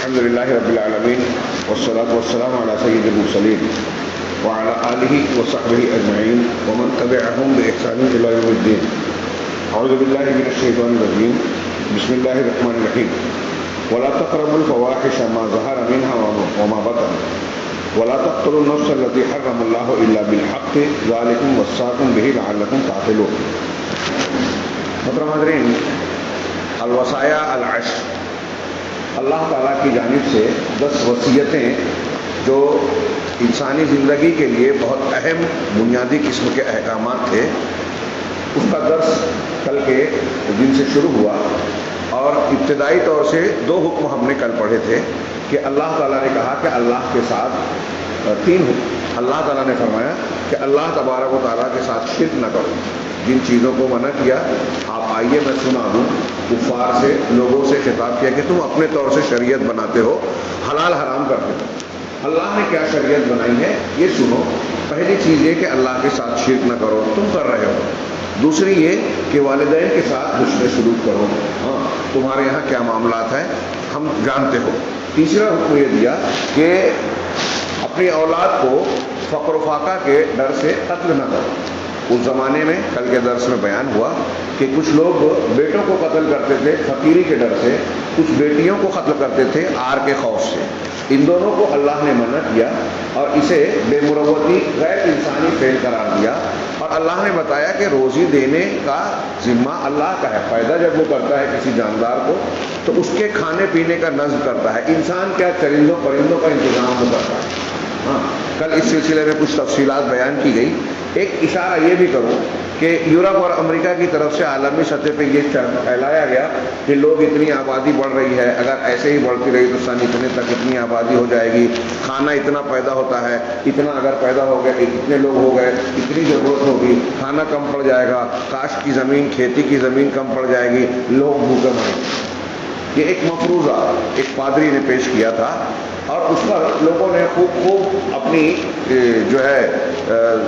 الحمد لله رب العالمين والصلاة والسلام على سيد المرسلين وعلى آله وصحبه أجمعين ومن تبعهم بإحسان إلى يوم الدين. أعوذ بالله من الشيطان الرجيم. بسم الله الرحمن الرحيم. ولا تقربوا الفواحش ما ظهر منها وما بطن ولا تقتلوا النفس التي حرم الله إلا بالحق ذلكم وصاكم به لعلكم تعقلون. محترم حاضرین، الوصایا العشر، اللہ تعالیٰ کی جانب سے 10 وصیتیں جو انسانی زندگی کے لیے بہت اہم بنیادی قسم کے احکامات تھے، اس کا درس کل کے دن سے شروع ہوا اور ابتدائی طور سے 2 حکم ہم نے کل پڑھے تھے کہ اللہ تعالیٰ نے کہا کہ اللہ کے ساتھ 3 حکم اللہ تعالیٰ نے فرمایا کہ اللہ تبارک و تعالیٰ کے ساتھ شرک نہ کرو. جن چیزوں کو منع کیا، آپ آئیے میں سنا دوں. کفار سے، لوگوں سے خطاب کیا کہ تم اپنے طور سے شریعت بناتے ہو، حلال حرام کرتے ہو. اللہ نے کیا شریعت بنائی ہے یہ سنو. پہلی چیز یہ کہ اللہ کے ساتھ شرک نہ کرو، تم کر رہے ہو. دوسری یہ کہ والدین کے ساتھ حسن سلوک کرو. ہاں، تمہارے یہاں کیا معاملات ہیں ہم جانتے ہو. تیسرا حکم یہ دیا کہ اپنی اولاد کو فقر و فاقہ کے ڈر سے قتل نہ کرو. اس زمانے میں کل کے درس میں بیان ہوا کہ کچھ لوگ بیٹوں کو قتل کرتے تھے فقیری کے ڈر سے، کچھ بیٹیوں کو قتل کرتے تھے آر کے خوف سے. ان دونوں کو اللہ نے منع کیا اور اسے بے مروتی غیر انسانی فعل قرار دیا. اور اللہ نے بتایا کہ روزی دینے کا ذمہ اللہ کا ہے. پیدا جب وہ کرتا ہے کسی جاندار کو تو اس کے کھانے پینے کا نظم کرتا ہے. انسان کیا چرندوں پرندوں کا انتظام وہ کرتا ہے. ہاں، کل اس سلسلے میں کچھ تفصیلات بیان کی گئی. ایک اشارہ یہ بھی کروں کہ یورپ اور امریکہ کی طرف سے عالمی سطح پہ یہ پھیلایا گیا کہ لوگ اتنی آبادی بڑھ رہی ہے، اگر ایسے ہی بڑھتی رہی تو سن اتنے تک اتنی آبادی ہو جائے گی، کھانا اتنا پیدا ہوتا ہے، اتنا اگر پیدا ہو گیا، اتنے لوگ ہو گئے، اتنی ضرورت ہوگی، کھانا کم پڑ جائے گا، کاشت کی زمین، کھیتی کی زمین کم پڑ جائے گی، لوگ بھوکے مریں گے. یہ ایک مفروضہ ایک پادری نے پیش کیا تھا اور اس پر لوگوں نے خوب اپنی جو ہے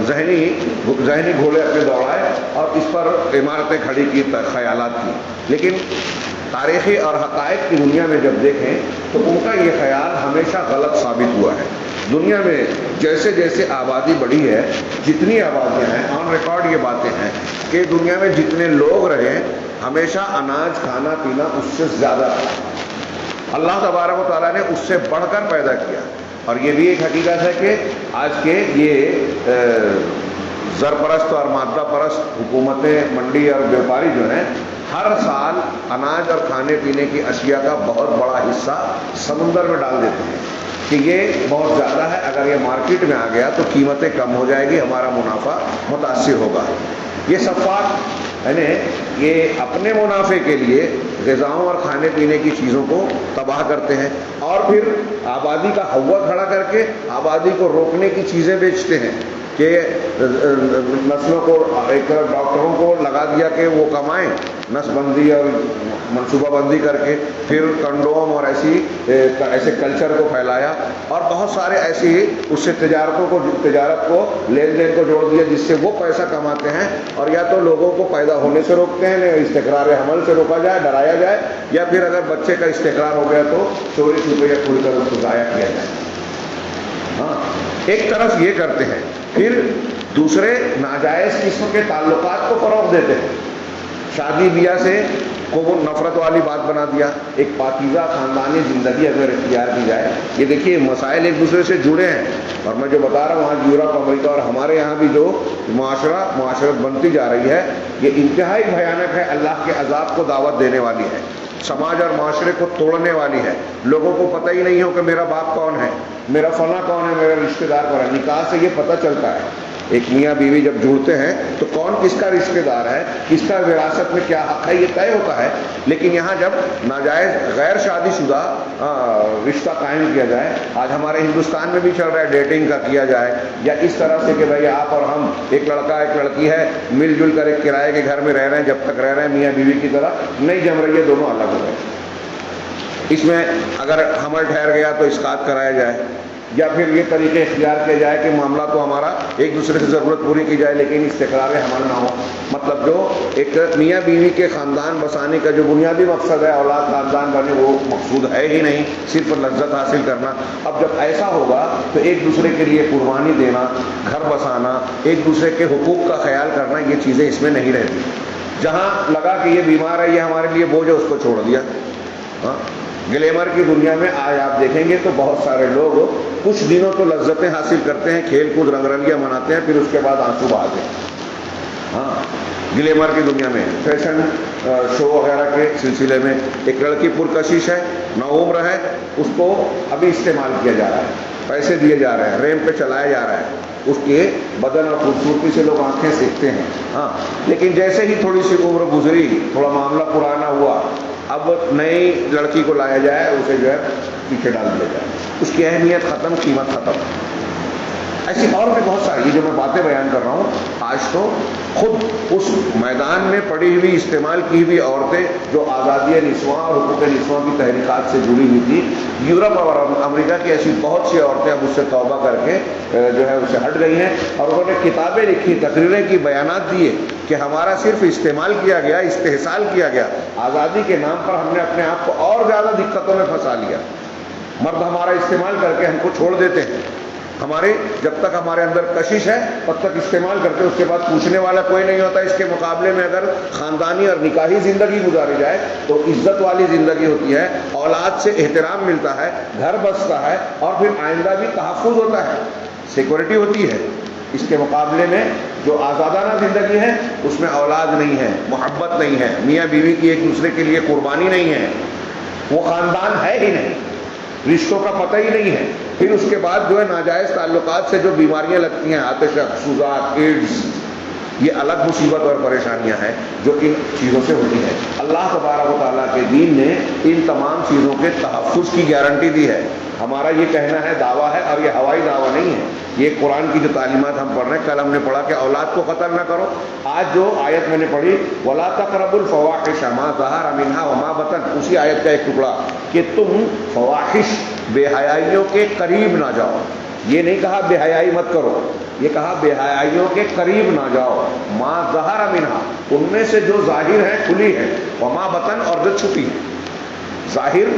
ذہنی گھوڑے اپنے دوڑائے اور اس پر عمارتیں کھڑی کی، خیالات کی. لیکن تاریخی اور حقائق کی دنیا میں جب دیکھیں تو ان کا یہ خیال ہمیشہ غلط ثابت ہوا ہے. دنیا میں جیسے جیسے آبادی بڑھی ہے، جتنی آبادیاں ہیں، آن ریکارڈ یہ باتیں ہیں کہ دنیا میں جتنے لوگ رہے ہمیشہ اناج کھانا پینا اس سے زیادہ تھا. اللہ تبارک و تعالیٰ نے اس سے بڑھ کر پیدا کیا. اور یہ بھی ایک حقیقت ہے کہ آج کے یہ زرپرست اور مادہ پرست حکومتیں، منڈی اور بیوپاری جو ہیں، ہر سال اناج اور کھانے پینے کی اشیاء کا بہت بڑا حصہ سمندر میں ڈال دیتے ہیں کہ یہ بہت زیادہ ہے، اگر یہ مارکیٹ میں آ گیا تو قیمتیں کم ہو جائے گی، ہمارا منافع متاثر ہوگا. یہ صفات یعنی یہ اپنے منافع کے لیے غذاؤں اور کھانے پینے کی چیزوں کو تباہ کرتے ہیں اور پھر آبادی کا ہوا کھڑا کر کے آبادی کو روکنے کی چیزیں بیچتے ہیں کہ نسلوں کو ایک طرف ڈاکٹروں کو لگا دیا کہ وہ کمائیں، نس بندی اور منصوبہ بندی کر کے، پھر کنڈوم اور ایسے کلچر کو پھیلایا اور بہت سارے ایسی اس سے تجارت کو لین دین کو جوڑ دیا جس سے وہ پیسہ کماتے ہیں. اور یا تو لوگوں کو پیدا ہونے سے روکتے ہیں، استقرار حمل سے روکا جائے، ڈرایا جائے، یا پھر اگر بچے کا استقرار ہو گیا تو چوری چھپے یا کھل کر اس کو ضائع کیا جائے. ہاں، ایک طرف یہ کرتے ہیں، پھر دوسرے ناجائز قسم کے تعلقات کو فروغ دیتے ہیں. شادی بیاہ سے کو وہ نفرت والی بات بنا دیا. ایک پاکیزہ خاندانی زندگی اگر اختیار کی جائے، یہ دیکھیے مسائل ایک دوسرے سے جڑے ہیں. اور میں جو بتا رہا ہوں آج یورپ، امریکہ اور ہمارے یہاں بھی جو معاشرت بنتی جا رہی ہے، یہ انتہائی بھیانک ہے، اللہ کے عذاب کو دعوت دینے والی ہے، سماج اور معاشرے کو توڑنے والی ہے. لوگوں کو پتہ ہی نہیں ہو کہ میرا باپ کون ہے، میرا فلاں کون ہے، میرا رشتہ دار کون ہے. نکاح سے یہ پتہ چلتا ہے. ایک میاں بیوی جب جڑتے ہیں تو کون کس کا رشتہ دار ہے، کس کا وراثت میں کیا حق ہے، یہ طے ہوتا ہے. لیکن یہاں جب ناجائز غیر شادی شدہ رشتہ قائم کیا جائے، آج ہمارے ہندوستان میں بھی چل رہا ہے، ڈیٹنگ کا کیا جائے یا اس طرح سے کہ بھائی آپ اور ہم، ایک لڑکا ایک لڑکی ہے، مل جل کر ایک کرائے کے گھر میں رہ رہے ہیں، جب تک رہ رہے ہیں میاں بیوی کی طرح نہیں جم رہی ہے، دونوں الگ ہو گئے. اس میں اگر حمل ٹھہر گیا تو اسقاط کرایا جائے. یا پھر یہ طریقے اختیار کیا جائے کہ معاملہ تو ہمارا ایک دوسرے سے ضرورت پوری کی جائے لیکن استقرار حمل نہ ہو. مطلب جو ایک میاں بیوی کے خاندان بسانے کا جو بنیادی مقصد ہے اولاد خاندان بنے وہ مقصود ہے ہی نہیں, صرف لذت حاصل کرنا. اب جب ایسا ہوگا تو ایک دوسرے کے لیے قربانی دینا, گھر بسانا, ایک دوسرے کے حقوق کا خیال کرنا, یہ چیزیں اس میں نہیں رہتی. جہاں لگا کہ یہ بیمار ہے, یہ ہمارے لیے بوجھ ہے, اس کو چھوڑ دیا. گلیمر کی دنیا میں آج آپ دیکھیں گے تو بہت سارے لوگ کچھ دنوں تو لذتیں حاصل کرتے ہیں, کھیل کود رنگ رنگیاں مناتے ہیں, پھر اس کے بعد آنسو بہاتے ہیں. گلیمر کی دنیا میں فیشن شو وغیرہ کے سلسلے میں ایک لڑکی پرکشش ہے, نوعمر ہے, اس کو ابھی استعمال کیا جا رہا ہے, پیسے دیے جا رہے ہیں, ریمپ پہ چلایا جا رہا ہے, اس کے بدن اور خوبصورتی سے لوگ آنکھیں سیکھتے ہیں. لیکن جیسے ہی تھوڑی سی عمر گزری, تھوڑا معاملہ پرانا ہوا, اب نئی لڑکی کو لایا جائے, اسے جو ہے پیچھے ڈال دیا جائے, اس کی اہمیت ختم, قیمت ختم. ایسی اور بھی بہت ساری, یہ جو میں باتیں بیان کر رہا ہوں, آج تو خود اس میدان میں پڑی ہوئی استعمال کی ہوئی عورتیں جو آزادی نسواں اور حقوق نسواں کی تحریکات سے جڑی ہوئی تھی, یورپ اور امریکہ کی ایسی بہت سی عورتیں اب اس سے توبہ کر کے جو ہے اس سے ہٹ گئی ہیں, اور انہوں نے کتابیں لکھی, تقریریں کی, بیانات دیے کہ ہمارا صرف استعمال کیا گیا, استحصال کیا گیا, آزادی کے نام پر ہم نے اپنے آپ کو اور زیادہ دقتوں میں پھنسا لیا. مرد ہمارا استعمال کر کے ہم کو چھوڑ دیتے ہیں, ہمارے جب تک ہمارے اندر کشش ہے تب تک استعمال کرتے, اس کے بعد پوچھنے والا کوئی نہیں ہوتا. اس کے مقابلے میں اگر خاندانی اور نکاحی زندگی گزاری جائے تو عزت والی زندگی ہوتی ہے, اولاد سے احترام ملتا ہے, گھر بستا ہے, اور پھر آئندہ بھی تحفظ ہوتا ہے, سیکورٹی ہوتی ہے. اس کے مقابلے میں جو آزادانہ زندگی ہے اس میں اولاد نہیں ہے, محبت نہیں ہے, میاں بیوی کی ایک دوسرے کے لیے قربانی نہیں ہے, وہ خاندان ہے ہی نہیں, رشتوں کا پتہ ہی نہیں ہے. پھر اس کے بعد جو ہے ناجائز تعلقات سے جو بیماریاں لگتی ہیں, آتش افسوزات, ایڈز, یہ الگ مصیبت اور پریشانیاں ہیں جو ان چیزوں سے ہوتی ہیں. اللہ تبارک و تعالیٰ کے دین نے ان تمام چیزوں کے تحفظ کی گارنٹی دی ہے. ہمارا یہ کہنا ہے دعویٰ ہے, اور یہ ہوائی دعویٰ نہیں ہے, یہ قرآن کی جو تعلیمات ہم پڑھ رہے ہیں. کل ہم نے پڑھا کہ اولاد کو قتل نہ کرو, آج جو آیت میں نے پڑھی وَلَا تَقْرَبُوا الْفَوَاحِشَ مَا ظَهَرَ مِنْهَا وَمَا بَطَنَ, اسی آیت کا ایک ٹکڑا کہ تم فواحش, بے حیائیوں کے قریب نہ جاؤ. یہ نہیں کہا بے حیائی مت کرو, یہ کہا بے حیائیوں کے قریب نہ جاؤ. ما ظہر منہا, ان میں سے جو ظاہر ہے, کھلی ہے, وما بطن, اور جو چھپی ہے. ظاہر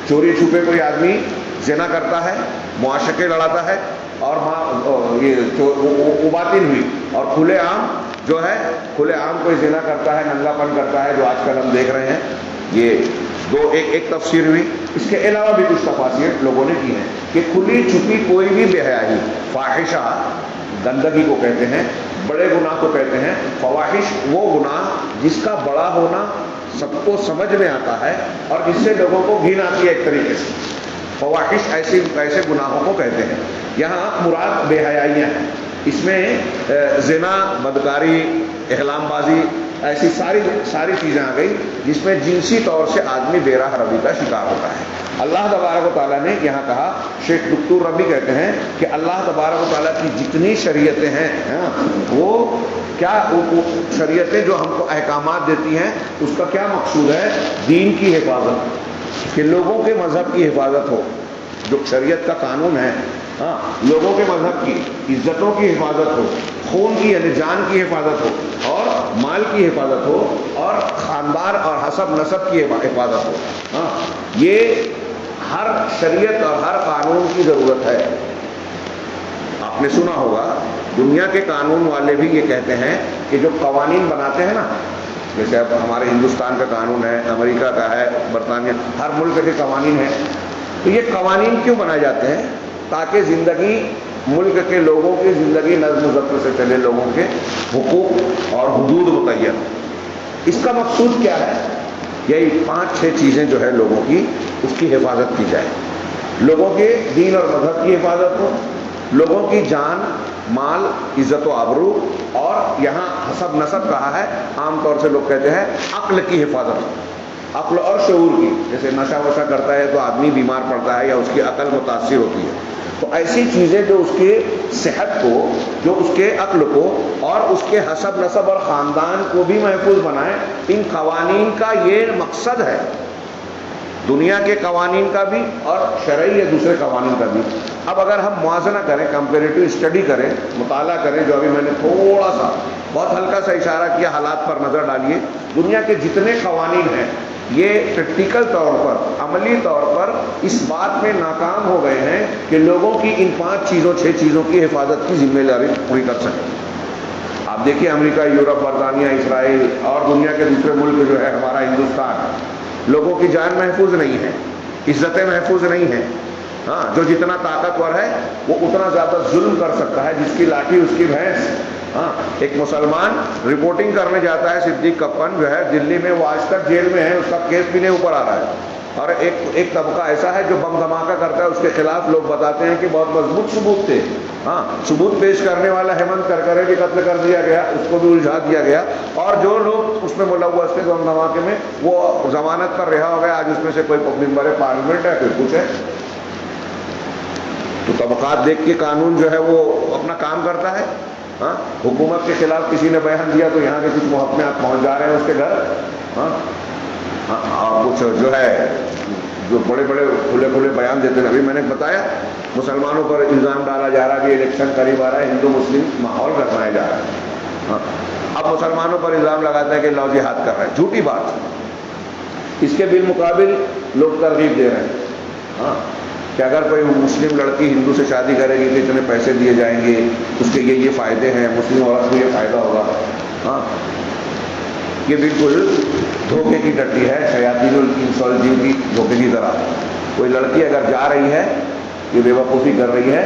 چوری چھپے کوئی آدمی زنا کرتا ہے, معاشقے لڑاتا ہے, اور یہ باطن ہوئی, اور کھلے عام جو ہے, کھلے عام کوئی زنا کرتا ہے, ننگا پن کرتا ہے, جو آج کل ہم دیکھ رہے ہیں. یہ دو ایک تفسیر ہوئی. اس کے علاوہ بھی کچھ تفاسیر لوگوں نے کی ہیں کہ کھلی چھپی کوئی بھی بے حیائی, فاحشہ گندگی کو کہتے ہیں, بڑے گناہ کو کہتے ہیں. فواحش وہ گناہ جس کا بڑا ہونا سب کو سمجھ میں آتا ہے اور جس سے لوگوں کو گھن آتی ہے ایک طریقے سے. فواحش ایسے گناہوں کو کہتے ہیں. یہاں مراد بے حیائیاں ہیں. اس میں زنا, بدکاری, احلام بازی, ایسی ساری چیزیں آ گئی جس میں جنسی طور سے آدمی بے راہ روی کا شکار ہوتا ہے. اللہ تبارک و تعالیٰ نے یہاں کہا, شیخ دکتور ربی کہتے ہیں کہ اللہ تبارک و تعالیٰ کی جتنی شریعتیں ہیں وہ کیا شریعتیں جو ہم کو احکامات دیتی ہیں اس کا کیا مقصود ہے؟ دین کی حفاظت, کہ لوگوں کے مذہب کی حفاظت ہو. جو شریعت کا قانون ہے لوگوں کے مذہب کی, عزتوں کی حفاظت ہو, خون کی یعنی جان کی حفاظت ہو, اور مال کی حفاظت ہو, اور خاندان اور حسب نسب کی حفاظت ہو. یہ ہر شریعت اور ہر قانون کی ضرورت ہے. آپ نے سنا ہوگا دنیا کے قانون والے بھی یہ کہتے ہیں کہ جو قوانین بناتے ہیں نا, جیسے اب ہمارے ہندوستان کا قانون ہے, امریکہ کا ہے, برطانیہ, ہر ملک کے قوانین ہیں. تو یہ قوانین کیوں بنائے جاتے ہیں؟ تاکہ زندگی, ملک کے لوگوں کی زندگی نظم و ضبط سے چلے, لوگوں کے حقوق اور حدود متعین. اس کا مقصود کیا ہے؟ یہی 5-6 چیزیں جو ہے لوگوں کی, اس کی حفاظت کی جائے. لوگوں کے دین اور مذہب کی حفاظت ہو, لوگوں کی جان, مال, عزت و آبرو, اور یہاں حسب نسب کہا ہے, عام طور سے لوگ کہتے ہیں عقل کی حفاظت, عقل اور شعور کی. جیسے نشہ وشہ کرتا ہے تو آدمی بیمار پڑتا ہے یا اس کی عقل متاثر ہوتی ہے. تو ایسی چیزیں جو اس کے صحت کو, جو اس کے عقل کو اور اس کے حسب نسب اور خاندان کو بھی محفوظ بنائیں, ان قوانین کا یہ مقصد ہے. دنیا کے قوانین کا بھی اور شرعی یا دوسرے قوانین کا بھی. اب اگر ہم موازنہ کریں، کمپیریٹو اسٹڈی کریں، مطالعہ کریں، جو ابھی میں نے تھوڑا سا بہت ہلکا سا اشارہ کیا، حالات پر نظر ڈالیے. دنیا کے جتنے قوانین ہیں یہ پریکٹیکل طور پر، عملی طور پر اس بات میں ناکام ہو گئے ہیں کہ لوگوں کی ان 6 چیزوں کی حفاظت کی ذمہ داری پوری کر سکیں. آپ دیکھیے امریکہ، یورپ، برطانیہ، اسرائیل اور دنیا کے دوسرے ملک جو ہے ہمارا ہندوستان، لوگوں کی جان محفوظ نہیں ہے، عزتیں محفوظ نہیں ہیں. ہاں، جو جتنا طاقتور ہے وہ اتنا زیادہ ظلم کر سکتا ہے، جس کی لاٹھی اس کی بھینس. ہاں، ایک مسلمان رپورٹنگ کرنے جاتا ہے، صدیق کپن جو ہے دلی میں، وہ آج تک جیل میں ہے، اس کا کیس بھی نہیں اوپر آ رہا ہے. اور ایک طبقہ ایسا ہے جو بم دھماکہ کرتا ہے، اس کے خلاف لوگ بتاتے ہیں کہ بہت مضبوط ثبوت تھے. ہاں، ثبوت پیش کرنے والا ہیمنت کرکرے بھی قتل کر دیا گیا، اس کو بھی الجھا دیا گیا. اور جو لوگ اس میں ملوث تھے بم دھماکے میں، وہ ضمانت پر رہا ہو گیا. آج اس میں سے کوئی ممبر پارلیمنٹ ہے، کوئی کچھ ہے. تو طبقات دیکھ کے قانون جو ہے وہ اپنا کام کرتا ہے. ہاں، حکومت کے خلاف کسی نے بیان دیا تو یہاں کے کچھ محکمات پہنچ جا رہے ہیں اس کے گھر. ہاں، اور کچھ جو ہے جو بڑے بڑے کھلے بیان دیتے ہیں. ابھی میں نے بتایا مسلمانوں پر الزام ڈالا جا رہا ہے کہ الیکشن قریب آ رہا ہے، ہندو مسلم ماحول گرمایا جا رہا ہے. ہاں، اب مسلمانوں پر الزام لگاتا ہے کہ لو جہاد کر رہا ہے. جھوٹی بات. اس کے بالمقابل لوگ ترغیب دے رہے ہیں. ہاں، کہ اگر کوئی مسلم لڑکی ہندو سے شادی کرے گی تو اتنے پیسے دیے جائیں گے، اس کے یہ فائدے ہیں، مسلم عورت کو یہ فائدہ ہوگا. ہاں، یہ بالکل دھوکے کی ڈٹی ہے، شیاطین الانس والجن کی دھوکے کی طرح. کوئی لڑکی اگر جا رہی ہے، یہ بے وقوفی کر رہی ہے،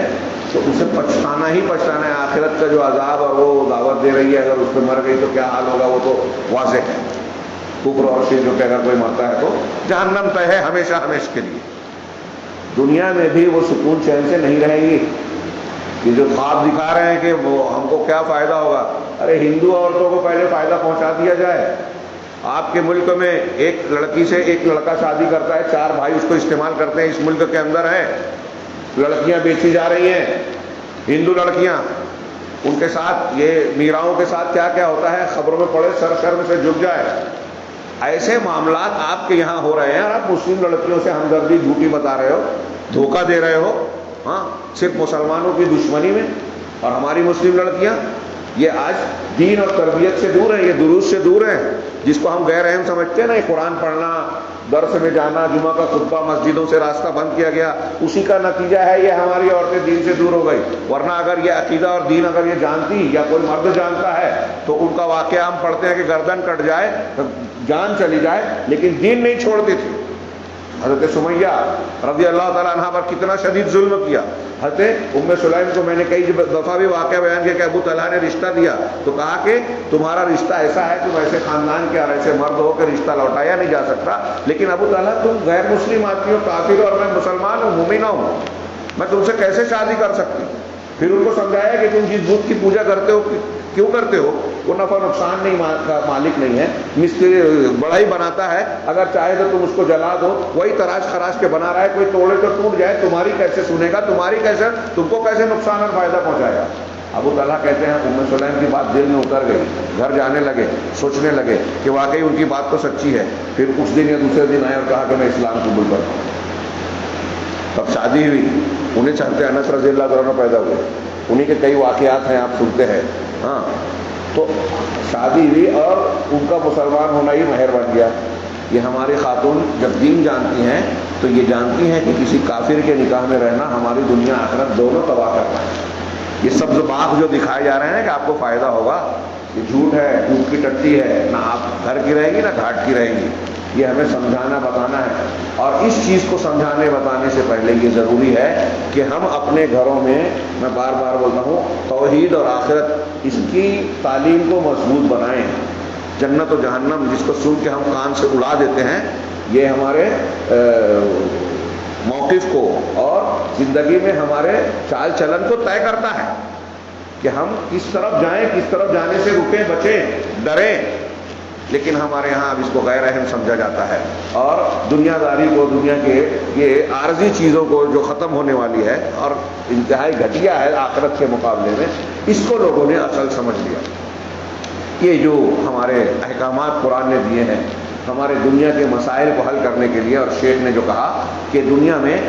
تو اسے پچھتانا ہی پچھتانا ہے. آخرت کا جو عذاب اور وہ دعوت دے رہی ہے، اگر اس پہ مر گئی تو کیا حال ہوگا وہ تو واضح ہے. کفر اور شرک جو کہ اگر کوئی مرتا ہے تو جہنم طے ہے ہمیشہ ہمیشہ کے لیے. دنیا میں بھی وہ سکون چین سے نہیں رہیں گی. یہ جو خواب دکھا رہے ہیں کہ وہ ہم کو کیا فائدہ ہوگا، ارے ہندو عورتوں کو پہلے فائدہ پہنچا دیا جائے. آپ کے ملک میں ایک لڑکی سے ایک لڑکا شادی کرتا ہے، 4 بھائی اس کو استعمال کرتے ہیں. اس ملک کے اندر ہے، لڑکیاں بیچی جا رہی ہیں، ہندو لڑکیاں. ان کے ساتھ یہ میراؤں کے ساتھ کیا کیا ہوتا ہے خبروں میں پڑے، سر شرم سے جھک جائے. ایسے معاملات آپ کے یہاں ہو رہے ہیں اور آپ مسلم لڑکیوں سے ہمدردی جھوٹی بتا رہے ہو، دھوکہ دے رہے ہو. ہاں، صرف مسلمانوں کی دشمنی میں. اور ہماری مسلم لڑکیاں یہ آج دین اور تربیت سے دور ہیں، یہ دروس سے دور ہیں. جس کو ہم غیر اہم سمجھتے ہیں نا، قرآن پڑھنا، درس میں جانا، جمعہ کا خطبہ، مسجدوں سے راستہ بند کیا گیا، اسی کا نتیجہ ہے یہ ہماری عورتیں دین سے دور ہو گئی. ورنہ اگر یہ عقیدہ اور دین اگر یہ جانتی یا کوئی مرد جانتا ہے تو ان کا واقعہ ہم پڑھتے ہیں کہ گردن کٹ جائے، جان چلی جائے، لیکن دین نہیں چھوڑتی تھی. حضرت سمیہ رضی اللہ تعالیٰ عنہ پر کتنا شدید ظلم کیا. حضرت ام سلیم کو میں نے کئی دفعہ بھی واقعہ بیان کیا کہ ابو طلحہ نے رشتہ دیا تو کہا کہ تمہارا رشتہ ایسا ہے، تم ایسے خاندان کے اور ایسے مرد ہو کہ رشتہ لوٹایا نہیں جا سکتا. لیکن ابو طلحہ تم غیر مسلم آدمی ہو، کافر ہو، اور میں مسلمان ہوں، مومنہ ہوں، میں تم سے کیسے شادی کر سکتی. پھر ان کو سمجھایا کہ تم جس بت کی پوجا کرتے ہو کیوں کرتے ہو، وہ نفع نقصان نہیں مالک نہیں ہے، مستری بڑا ہی بناتا ہے، اگر چاہے تو تم اس کو جلا دو، وہی تراش خراش کے بنا رہا ہے، کوئی توڑے تو ٹوٹ جائے، تمہاری کیسے سنے گا، تمہاری کیسے، تم کو کیسے نقصان اور فائدہ پہنچائے گا. ابو طلحہ کہتے ہیں ام سلیم کی بات دل میں اتر گئی، گھر جانے لگے، سوچنے لگے کہ واقعی ان کی بات تو سچی ہے. پھر کچھ دن یا دوسرے دن آئے اور کہا کہ میں اسلام قبول کرتا ہوں. تب شادی ہوئی. انہیں چاہتے انس رضی اللہ عنہ پیدا ہوئے، انہیں کے کئی واقعات ہیں، آپ سنتے ہیں. ہاں، تو شادی ہوئی اور ان کا مسلمان ہونا ہی مہر بن گیا. یہ ہماری خاتون جب دین جانتی ہیں تو یہ جانتی ہیں کہ کسی کافر کے نکاح میں رہنا ہماری دنیا آخرت دونوں تباہ کرتا ہے. یہ سبز باغ جو دکھائے جا رہے ہیں کہ آپ کو فائدہ ہوگا، یہ جھوٹ ہے، جھوٹ کی ٹٹی ہے. نہ آپ گھر کی رہیں گی نہ گھاٹ کی رہیں گی. یہ ہمیں سمجھانا بتانا ہے. اور اس چیز کو سمجھانے بتانے سے پہلے یہ ضروری ہے کہ ہم اپنے گھروں میں بار بار بولتا ہوں، توحید اور آخرت اس کی تعلیم کو مضبوط بنائیں. جنت و جہنم جس کو سن کے ہم کان سے اڑا دیتے ہیں، یہ ہمارے موقف کو اور زندگی میں ہمارے چال چلن کو طے کرتا ہے کہ ہم کس طرف جائیں، کس طرف جانے سے رکیں، بچیں، ڈریں. لیکن ہمارے ہاں اب اس کو غیر اہم سمجھا جاتا ہے، اور دنیا داری کو، دنیا کے یہ عارضی چیزوں کو جو ختم ہونے والی ہے اور انتہائی گھٹیا ہے آخرت کے مقابلے میں، اس کو لوگوں نے اصل سمجھ لیا. یہ جو ہمارے احکامات قرآن نے دیے ہیں، ہمارے دنیا کے مسائل کو حل کرنے کے لیے. اور شیخ نے جو کہا کہ دنیا میں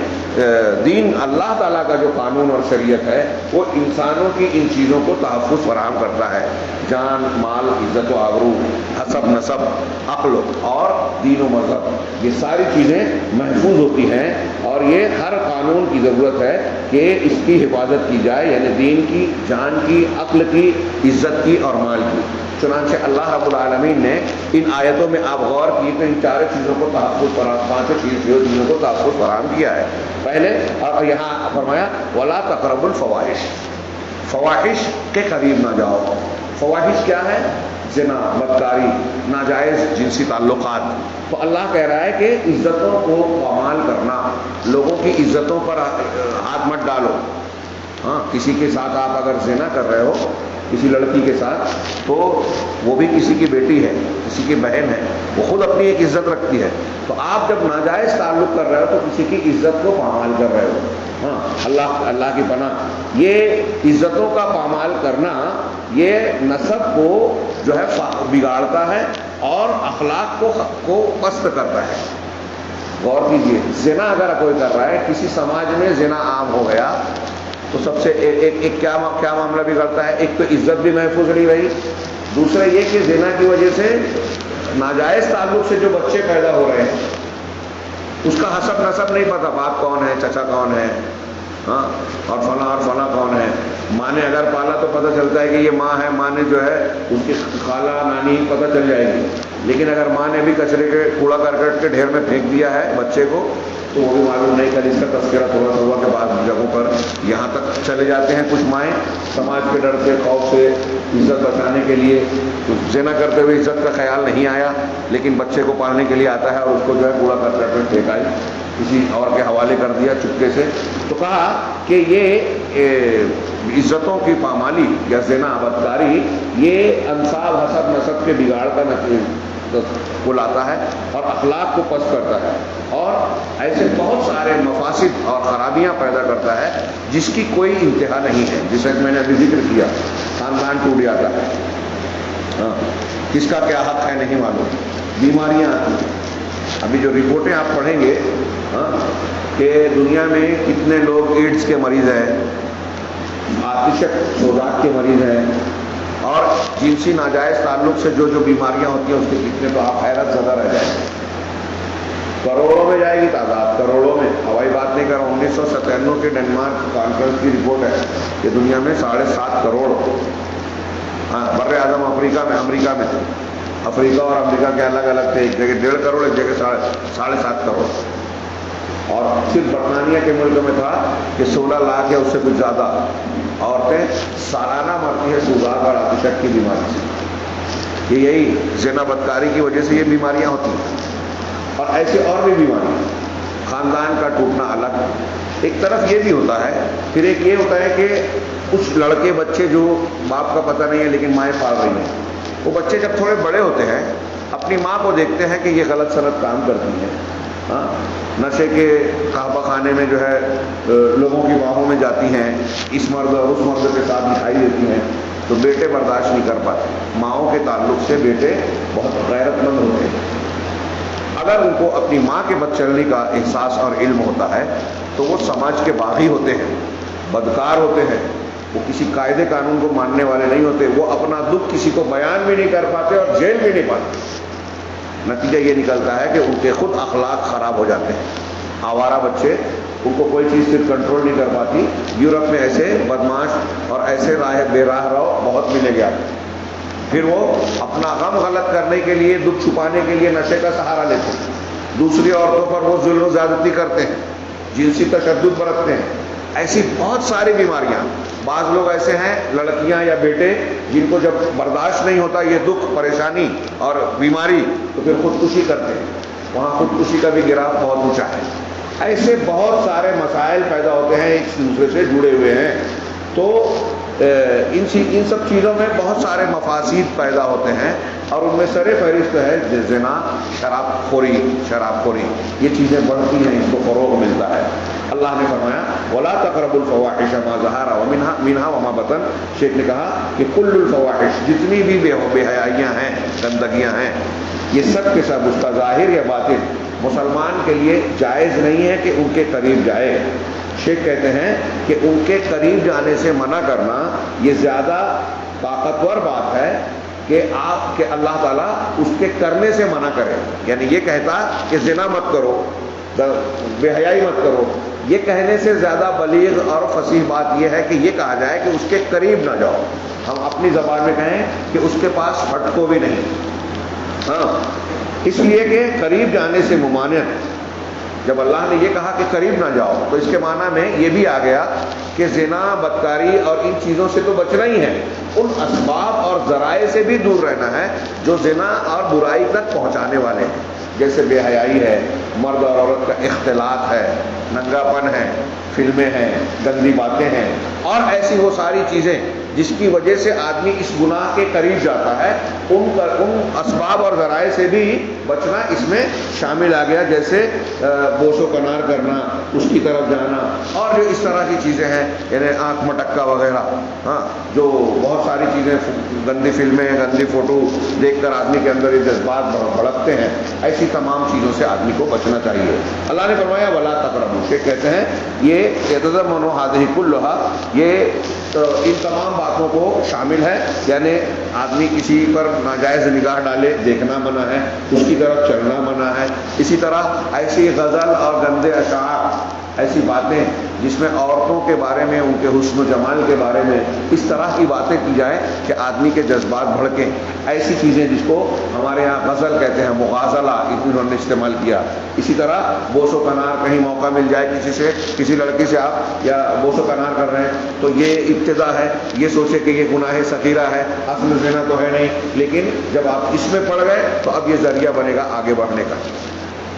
دین اللہ تعالیٰ کا جو قانون اور شریعت ہے وہ انسانوں کی ان چیزوں کو تحفظ فراہم کرتا ہے. جان، مال، عزت و آبرو، حسب نسب، عقل اور دین و مذہب، یہ ساری چیزیں محفوظ ہوتی ہیں. اور یہ ہر قانون کی ضرورت ہے کہ اس کی حفاظت کی جائے، یعنی دین کی، جان کی، عقل کی، عزت کی اور مال کی. چنانچہ اللہ رب العالمین نے ان آیتوں میں آپ غور کی تو ان چاروں چیزوں کو تحفظ فراہم، پانچوں چیزوں کو تحفظ فراہم کیا ہے. پہلے اور یہاں فرمایا وَلَا تَقْرَبُوا الْفَوَاحِشَ، فواحش کے قریب نہ جاؤ. فواحش کیا ہے؟ زنا، بدکاری، ناجائز جنسی تعلقات. تو اللہ کہہ رہا ہے کہ عزتوں کو پامال کرنا، لوگوں کی عزتوں پر ہاتھ مت ڈالو. ہاں، کسی کے ساتھ آپ اگر زنا کر رہے ہو کسی لڑکی کے ساتھ تو وہ بھی کسی کی بیٹی ہے، کسی کی بہن ہے، وہ خود اپنی ایک عزت رکھتی ہے. تو آپ جب ناجائز تعلق کر رہے ہو تو کسی کی عزت کو پامال کر رہے ہو. ہاں، اللہ کی پناہ، یہ عزتوں کا پامال کرنا یہ نسب کو جو ہے بگاڑتا ہے اور اخلاق کو پست کرتا ہے. غور کیجیے، زنا اگر کوئی کر رہا ہے، کسی سماج میں زنا عام ہو گیا تو سب سے ایک کیا معاملہ بگڑتا ہے؟ ایک تو عزت بھی محفوظ نہیں رہی، دوسرا یہ کہ زنا کی وجہ سے ناجائز تعلق سے جو بچے پیدا ہو رہے ہیں اس کا حسب نسب نہیں پتا، باپ کون ہے، چچا کون ہے، ہاں، اور فلاں کون ہے. ماں نے اگر پالا تو پتہ چلتا ہے کہ یہ ماں ہے، ماں نے جو ہے اس کی خالہ نانی پتہ چل جائے گی. لیکن اگر ماں نے بھی کچرے کے کوڑا کرکٹ کے ڈھیر میں پھینک دیا ہے بچے کو تو وہ بھی معلوم نہیں. کل اس کا تذکرہ تھوڑا سا ہوا کہ بعض جگہوں پر یہاں تک چلے جاتے ہیں کچھ مائیں سماج کے ڈر سے، خوف سے، عزت بچانے کے لیے زنا کرتے ہوئے عزت کا خیال نہیں آیا، لیکن بچے کو پالنے کے لیے آتا ہے اور اس کو جو ہے کوڑا کرکٹ میں پھینکائی، کسی اور کے حوالے کر دیا چپکے سے. تو کہا کہ یہ عزتوں کی پامالی یا زنا، بدکاری، یہ انصاب، حسب نسب کے بگاڑ کا کو لاتا ہے اور اخلاق کو پست کرتا ہے اور ایسے بہت سارے مفاسد اور خرابیاں پیدا کرتا ہے جس کی کوئی انتہا نہیں ہے. جیسے میں نے ابھی ذکر کیا، خاندان ٹوٹ جاتا ہے، ہاں، کس کا کیا حق ہے نہیں معلوم، بیماریاں آتی ہیں. ابھی جو رپورٹیں آپ پڑھیں گے کہ دنیا میں کتنے لوگ ایڈز کے مریض ہیں، آتشک سوزاک کے مریض ہیں، اور جنسی ناجائز تعلق سے جو بیماریاں ہوتی ہیں اس کے کتنے، تو آپ حیرت زدہ رہ جائیں. کروڑوں میں جائے گی تعداد، کروڑوں میں. ہوائی بات نہیں کر رہا ہوں. 1997 کے ڈنمارک کانفرنس کی رپورٹ ہے کہ دنیا میں 7.5 کروڑ، بر اعظم امریکہ میں تھے. افریقہ اور امریکہ کے الگ الگ تھے، ایک جگہ 1.5 کروڑ، ایک جگہ 7.5 کروڑ. اور صرف برطانیہ کے ملک میں تھا کہ 16 لاکھ یا اس سے کچھ زیادہ عورتیں سالانہ مرتی ہیں سوزاک اور آتشک کی بیماری سے. یہی زنا بدکاری کی وجہ سے یہ بیماریاں ہوتی ہیں. اور ایسے اور بھی بیماریاں، خاندان کا ٹوٹنا الگ ایک طرف یہ بھی ہوتا ہے. پھر ایک یہ ہوتا ہے کہ کچھ لڑکے بچے جو باپ کا پتہ نہیں ہے لیکن مائیں پال رہی ہیں، وہ بچے جب تھوڑے بڑے ہوتے ہیں اپنی ماں کو دیکھتے ہیں کہ یہ غلط سلط کام کرتی ہیں، ہاں، نشے کے قہوہ خانے میں جو ہے لوگوں کی باہوں میں جاتی ہیں، اس مرد اور اس مرد کے ساتھ دکھائی دیتی ہیں، تو بیٹے برداشت نہیں کر پاتے. ماؤں کے تعلق سے بیٹے بہت غیرت مند ہوتے ہیں. اگر ان کو اپنی ماں کے بدچلنی کا احساس اور علم ہوتا ہے تو وہ سماج کے باغی ہوتے ہیں، بدکار ہوتے ہیں، وہ کسی قاعدے قانون کو ماننے والے نہیں ہوتے. وہ اپنا دکھ کسی کو بیان بھی نہیں کر پاتے اور جیل بھی نہیں پاتے. نتیجہ یہ نکلتا ہے کہ ان کے خود اخلاق خراب ہو جاتے ہیں. آوارہ بچے، ان کو کوئی چیز صرف کنٹرول نہیں کر پاتی. یورپ میں ایسے بدماش اور ایسے بے راہ رو بہت ملے گیا. پھر وہ اپنا غم غلط کرنے کے لیے، دکھ چھپانے کے لیے نشے کا سہارا لیتے ہیں. دوسری عورتوں پر وہ ظلم و زیادتی کرتے ہیں، جنسی تشدد برتتے ہیں. ایسی بہت ساری بیماریاں. بعض لوگ ایسے ہیں، لڑکیاں یا بیٹے، جن کو جب برداشت نہیں ہوتا یہ دکھ، پریشانی اور بیماری تو پھر خودکشی کرتے ہیں. وہاں خودکشی کا بھی گراف بہت اونچا ہے. ایسے بہت سارے مسائل پیدا ہوتے ہیں، ایک دوسرے سے جڑے ہوئے ہیں. تو ان سب چیزوں میں بہت سارے مفاسد پیدا ہوتے ہیں اور ان میں سر فہرست ہے زنا، شراب خوری، یہ چیزیں بڑھتی ہیں، ان کو فروغ ملتا ہے۔ اللہ نے فرمایا وَلَا تَقْرَبُوا الْفَوَاحِشَ مَا ظَهَرَ مِنْهَا وَمَا بَطَنَ۔ شیخ نے کہا کہ کل الفواحش، جتنی بھی بے حیائیاں ہیں، گندگیاں ہیں، یہ سب کے سب، اس کا ظاہر یا باطن، مسلمان کے لیے جائز نہیں ہے کہ ان کے قریب جائے۔ شیخ کہتے ہیں کہ ان کے قریب جانے سے منع کرنا یہ زیادہ طاقتور بات ہے کہ اللہ تعالیٰ اس کے کرنے سے منع کرے۔ یعنی یہ کہتا کہ زنا مت کرو، بے حیائی مت کرو، یہ کہنے سے زیادہ بلیغ اور فصیح بات یہ ہے کہ یہ کہا جائے کہ اس کے قریب نہ جاؤ۔ ہم اپنی زبان میں کہیں کہ اس کے پاس پھٹکو بھی نہیں۔ ہاں، اس لیے کہ قریب جانے سے ممانعت، جب اللہ نے یہ کہا کہ قریب نہ جاؤ تو اس کے معنی میں یہ بھی آ گیا کہ زنا، بدکاری اور ان چیزوں سے تو بچنا ہی ہے، ان اسباب اور ذرائع سے بھی دور رہنا ہے جو زنا اور برائی تک پہنچانے والے ہیں، جیسے بے حیائی ہے، مرد اور عورت کا اختلاط ہے، ننگا پن ہے، فلمیں ہیں، گندی باتیں ہیں، اور ایسی وہ ساری چیزیں جس کی وجہ سے آدمی اس گناہ کے قریب جاتا ہے، ان اسباب اور ذرائع سے بھی بچنا اس میں شامل آ گیا، جیسے بوس و کنار کرنا، اس کی طرف جانا، اور جو اس طرح کی چیزیں ہیں، یعنی آنکھ مٹکا وغیرہ، ہاں، جو بہت ساری چیزیں، گندی فلمیں، گندی فوٹو دیکھ کر آدمی کے اندر یہ جذبات بھڑکتے ہیں، ایسی تمام چیزوں سے آدمی کو بچنا چاہیے۔ اللہ نے فرمایا ولا تقربوا، کہ کہتے ہیں یہ یتضمن هذه كلها، یہ ان تمام باتوں کو شامل ہے، یعنی آدمی کسی پر ناجائز نگاہ ڈالے، دیکھنا منع ہے، اس کی طرف چلنا منع ہے۔ اسی طرح ایسی غزل اور گندے اشعار، ایسی باتیں جس میں عورتوں کے بارے میں، ان کے حسن و جمال کے بارے میں اس طرح کی باتیں کی جائیں کہ آدمی کے جذبات بھڑکیں، ایسی چیزیں جس کو ہمارے ہاں غزل کہتے ہیں، مغازلہ انہوں نے استعمال کیا۔ اسی طرح بوس و کنار، کہیں موقع مل جائے کسی لڑکی سے آپ یا بوس و کنار کر رہے ہیں تو یہ ابتدا ہے، یہ سوچے کہ یہ گناہ صغیرہ ہے، اصل زنا تو ہے نہیں، لیکن جب آپ اس میں پڑ گئے تو اب یہ ذریعہ بنے گا آگے بڑھنے کا۔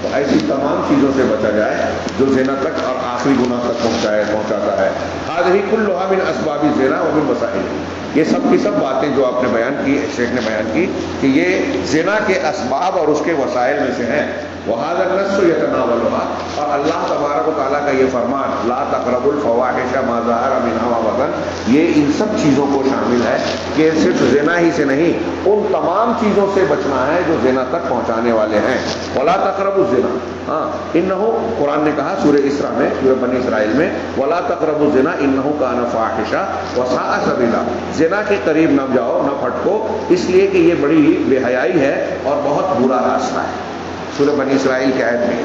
تو ایسی تمام چیزوں سے بچا جائے جو زنا تک اور آخری گناہ تک پہنچاتا ہے۔ هذه كلها من اسباب الزنا ومن وسائله، یہ سب کی سب باتیں جو آپ نے بیان کی، شیخ نے بیان کی کہ یہ زنا کے اسباب اور اس کے وسائل میں سے ہیں۔ وهذا النص يتناولها، اور اللہ تبارک و تعالیٰ کا یہ فرمان لا تقربوا الفواحش ما ظهر منها وما بطن، یہ ان سب چیزوں کو شامل ہے کہ صرف زنا ہی سے نہیں، ان تمام چیزوں سے بچنا ہے جو زنا تک پہنچانے والے ہیں۔ ولا تقربوا الزنا، ہاں، انہو، قرآن نے کہا سورہ اسراء میں، سورہ بنی اسرائیل میں، ولا تقربوا الزنا انہو کان فاحشا وساء سبیلا، زنا کے قریب نہ جاؤ، نہ پھٹکو، اس لیے کہ یہ بڑی بے حیائی ہے اور بہت برا راستہ ہے۔ سورہ بنی اسرائیل کی آیت میں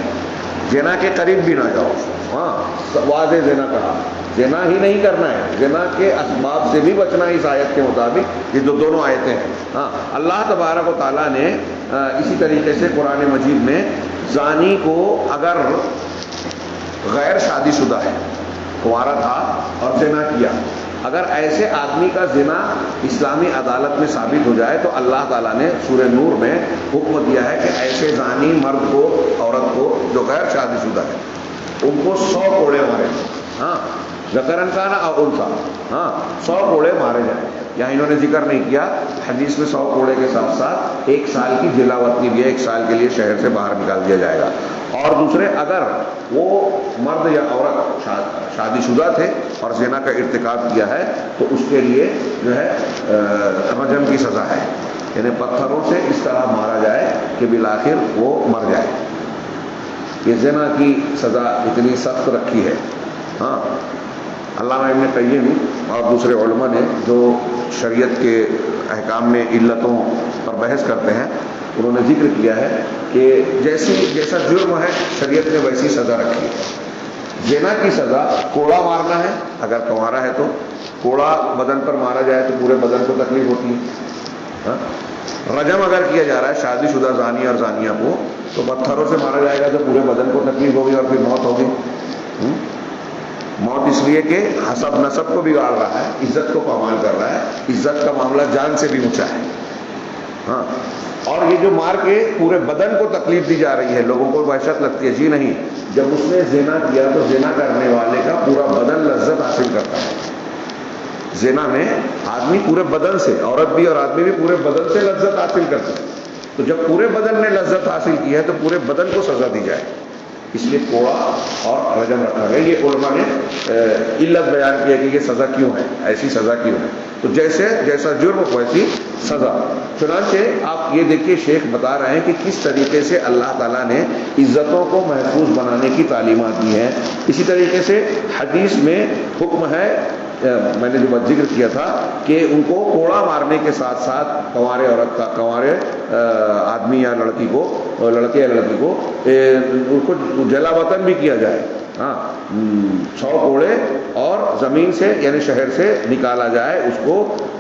زنا کے قریب بھی نہ جاؤ، ہاں، واضح زنا کہا، زنا ہی نہیں کرنا ہے، زنا کے اسباب سے بھی بچنا ہے اس آیت کے مطابق، یہ جو دونوں آیتیں ہیں۔ ہاں، اللہ تبارک و تعالیٰ نے اسی طریقے سے قرآن مجید میں زانی کو اگر غیر شادی شدہ ہے، کنوارا تھا اور زنا کیا، اگر ایسے آدمی کا زنا اسلامی عدالت میں ثابت ہو جائے تو اللہ تعالیٰ نے سورہ نور میں حکم دیا ہے کہ ایسے زانی مرد کو، عورت کو جو غیر شادی شدہ ہے، ان کو 100 کوڑے مارے، ہاں، ذکرن کان او انثی، ہاں، 100 کوڑے مارے جائیں۔ یہاں انہوں نے ذکر نہیں کیا، حدیث میں 100 کوڑے کے ساتھ ساتھ 1 سال کی جلاوطنی بھی ہے، 1 سال کے لیے شہر سے باہر نکال دیا جائے گا۔ اور دوسرے، اگر وہ مرد یا عورت شادی شدہ تھے اور زنا کا ارتکاب کیا ہے تو اس کے لیے جو ہے رجم کی سزا ہے، یعنی پتھروں سے اس طرح مارا جائے کہ بالآخر وہ مر جائے۔ یہ زنا کی سزا اتنی سخت رکھی ہے۔ ہاں، علامہ ابن قیم اور دوسرے علماء نے جو شریعت کے احکام میں علتوں پر بحث کرتے ہیں، انہوں نے ذکر کیا ہے کہ جیسا جرم ہے شریعت نے ویسی سزا رکھی ہے۔ زنا کی سزا کوڑا مارنا ہے، اگر کنوارا ہے تو کوڑا بدن پر مارا جائے تو پورے بدن کو تکلیف ہوتی ہے۔ رجم اگر کیا جا رہا ہے شادی شدہ زانی اور زانیہ کو تو پتھروں سے مارا جائے گا تو پورے بدن کو تکلیف ہوگی اور پھر موت ہوگی۔ موت اس لیے کہ حسب نسب کو بگاڑ رہا ہے، عزت کو پامال کر رہا ہے، عزت کا معاملہ جان سے بھی اونچا ہے۔ ہاں، اور یہ جو مار کے پورے بدن کو تکلیف دی جا رہی ہے، لوگوں کو وحشت لگتی ہے، جی نہیں، جب اس نے زنا کیا تو زنا کرنے والے کا پورا بدن لذت حاصل کرتا ہے، زنا میں آدمی پورے بدن سے، عورت بھی اور آدمی بھی پورے بدن سے لذت حاصل کرتے ہیں، تو جب پورے بدن نے لذت حاصل کی ہے تو پورے بدن کو سزا دی جائے، اس لیے کوڑا اور رجم رکھا گیا۔ یہ علماء نے علت بیان کیا کہ یہ سزا کیوں ہے، ایسی سزا کیوں ہے، تو جیسا جرم ویسی سزا۔ چنانچہ آپ یہ دیکھیے شیخ بتا رہے ہیں کہ کس طریقے سے اللہ تعالیٰ نے عزتوں کو محفوظ بنانے کی تعلیمات دی ہیں۔ اسی طریقے سے حدیث میں حکم ہے، میں نے جو ذکر کیا تھا کہ ان کو کوڑا مارنے کے ساتھ ساتھ کنوارے عورت کا، کنوارے آدمی یا لڑکی کو، لڑکے یا لڑکی کو ان کو جلا وطن بھی کیا جائے، ہاں 100 کوڑے اور زمین سے یعنی شہر سے نکالا جائے اس کو،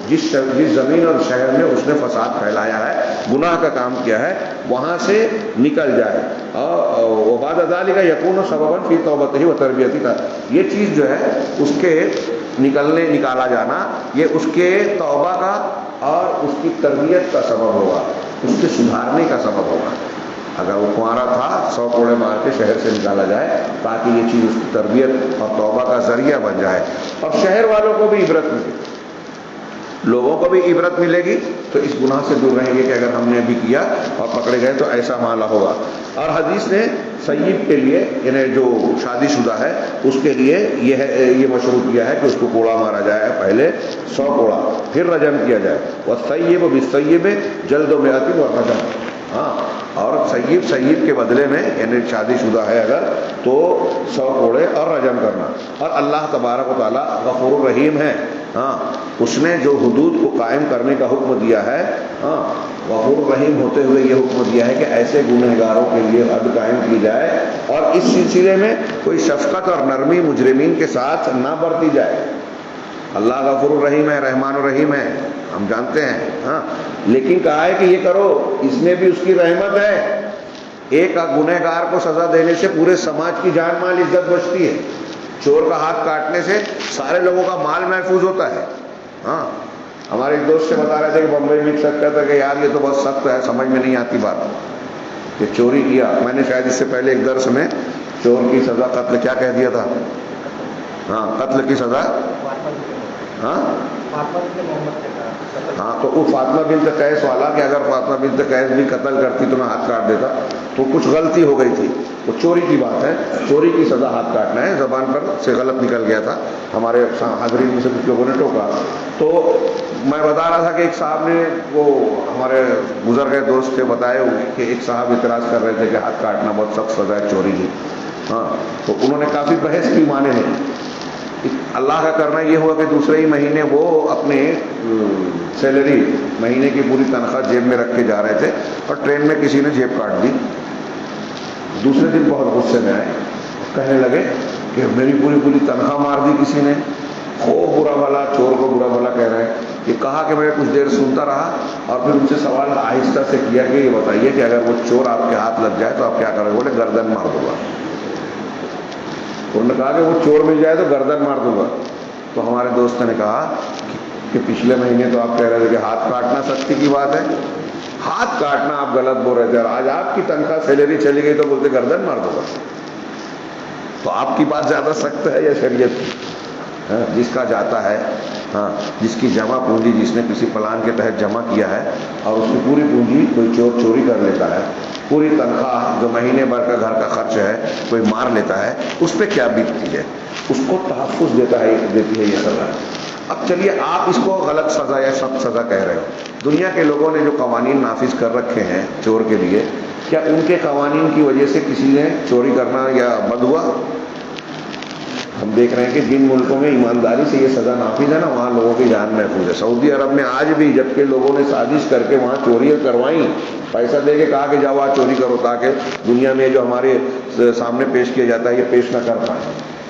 جس زمین اور شہر میں اس نے فساد پھیلایا ہے، گناہ کا کام کیا ہے، وہاں سے نکل جائے۔ اور بعد ذالک یکون سببا فی توبتہ و تربیتہ، یہ چیز جو ہے اس کے نکالا جانا یہ اس کے توبہ کا اور اس کی تربیت کا سبب ہوگا، اس کے سدھارنے کا سبب ہوگا۔ اگر وہ کنوارا تھا 100 کوڑے مار کے شہر سے نکالا جائے تاکہ یہ چیز اس کی تربیت اور توبہ کا ذریعہ بن جائے، اور شہر والوں کو بھی عبرت ملے، لوگوں کو بھی عبرت ملے گی، تو اس گناہ سے دور رہیں گے کہ اگر ہم نے بھی کیا اور پکڑے گئے تو ایسا معاملہ ہوگا۔ اور حدیث نے سیب کے لیے یعنی جو شادی شدہ ہے اس کے لیے یہ مشروع کیا ہے کہ اس کو کوڑا مارا جائے، پہلے 100 کوڑا پھر رجم کیا جائے، والسیب بالسیب جلد مئۃ والرجم، ہاں، اور سیب کے بدلے میں یعنی شادی شدہ ہے اگر تو 100 کوڑے اور رجم کرنا۔ اور اللہ تبارک و تعالیٰ غفور الرحیم ہے، ہاں، اس نے جو حدود کو قائم کرنے کا حکم دیا ہے، ہاں، غفور الرحیم ہوتے ہوئے یہ حکم دیا ہے کہ ایسے گنہگاروں کے لیے حد قائم کی جائے اور اس سلسلے میں کوئی شفقت اور نرمی مجرمین کے ساتھ نہ برتی جائے۔ اللہ غفور الرحیم ہے، رحمان الرحیم ہے، ہم جانتے ہیں، ہاں، لیکن کہا ہے کہ یہ کرو، اس میں بھی اس کی رحمت ہے۔ ایک گنہگار کو سزا دینے سے پورے سماج کی جان مال عزت بچتی ہے، چور کا ہاتھ کاٹنے سے سارے لوگوں کا مال محفوظ ہوتا ہے۔ ہاں، ہمارے ایک دوست سے بتا رہے تھے کہ بمبئی میں سکتا تھا کہ یار یہ تو بہت سخت ہے، سمجھ میں نہیں آتی بات، کہ چوری کیا، میں نے شاید اس سے پہلے ایک درس میں چور کی سزا قتل کیا کہہ دیا تھا، ہاں، قتل کی سزا، ہاں ہاں، تو وہ فاطمہ بنت قیس والا کہ اگر فاطمہ بنت قیس بھی قتل کرتی تو میں ہاتھ کاٹ دیتا، تو کچھ غلطی ہو گئی تھی، وہ چوری کی بات ہے، چوری کی سزا ہاتھ کاٹنا ہے، زبان پر سے غلط نکل گیا تھا، ہمارے حاضرین میں سے کچھ لوگوں نے ٹوکا۔ تو میں بتا رہا تھا کہ ایک صاحب نے، وہ ہمارے گزر گئے دوست تھے، بتائے کہ ایک صاحب اعتراض کر رہے تھے کہ ہاتھ کاٹنا بہت سخت سزا ہے چوری کی، ہاں، تو انہوں نے کافی بحث کی، مانے نہیں۔ اللہ کا کرنا یہ ہوا کہ دوسرے ہی مہینے وہ اپنے سیلری، مہینے کی پوری تنخواہ جیب میں رکھ کے جا رہے تھے اور ٹرین میں کسی نے جیب کاٹ دی۔ دوسرے دن بہت غصے میں آئے، کہنے لگے کہ میری پوری تنخواہ مار دی کسی نے، خوب برا بھلا، چور کو برا بھلا کہہ رہے ہیں۔ یہ کہا کہ میں کچھ دیر سنتا رہا اور پھر ان سے سوال آہستہ سے کیا کہ یہ بتائیے کہ اگر وہ چور آپ کے ہاتھ لگ جائے تو آپ کیا کریں گے؟ بولے گردن مار دوں گا۔ انہوں نے کہا کہ وہ چور مل جائے تو گردن مار دوں گا۔ تو ہمارے دوست نے کہا کہ پچھلے مہینے تو آپ کہہ رہے تھے کہ ہاتھ کاٹنا سختی کی بات ہے، ہاتھ کاٹنا آپ غلط بول رہے تھے، اور آج آپ کی تنخواہ سیلری چلی گئی تو بولتے گردن مار دوں گا۔ تو آپ کی بات زیادہ سخت ہے یا شریعت کی؟ جس کا جاتا ہے، ہاں، جس کی جمع پونجی جس نے کسی پلان کے تحت جمع کیا ہے اور اس کی پوری پونجی کوئی چور چوری کر لیتا ہے، پوری تنخواہ جو مہینے بھر کا گھر کا خرچ ہے کوئی مار لیتا ہے، اس پہ کیا بیتتی ہے؟ اس کو تحفظ دیتی ہے یہ سزا۔ اب چلیے آپ اس کو غلط سزا یا سخت سزا کہہ رہے ہو، دنیا کے لوگوں نے جو قوانین نافذ کر رکھے ہیں چور کے لیے، کیا ان کے قوانین کی وجہ سے کسی نے چوری کرنا یا بد ہوا؟ ہم دیکھ رہے ہیں کہ جن ملکوں میں ایمانداری سے یہ سزا نافذ ہے نا، وہاں لوگوں کی جان محفوظ ہے۔ سعودی عرب میں آج بھی جبکہ لوگوں نے سازش کر کے وہاں چوریاں کروائیں، پیسہ دے کے کہا کہ جاؤ آج چوری کرو تاکہ دنیا میں جو ہمارے سامنے پیش کیا جاتا ہے یہ پیش نہ کر پائیں۔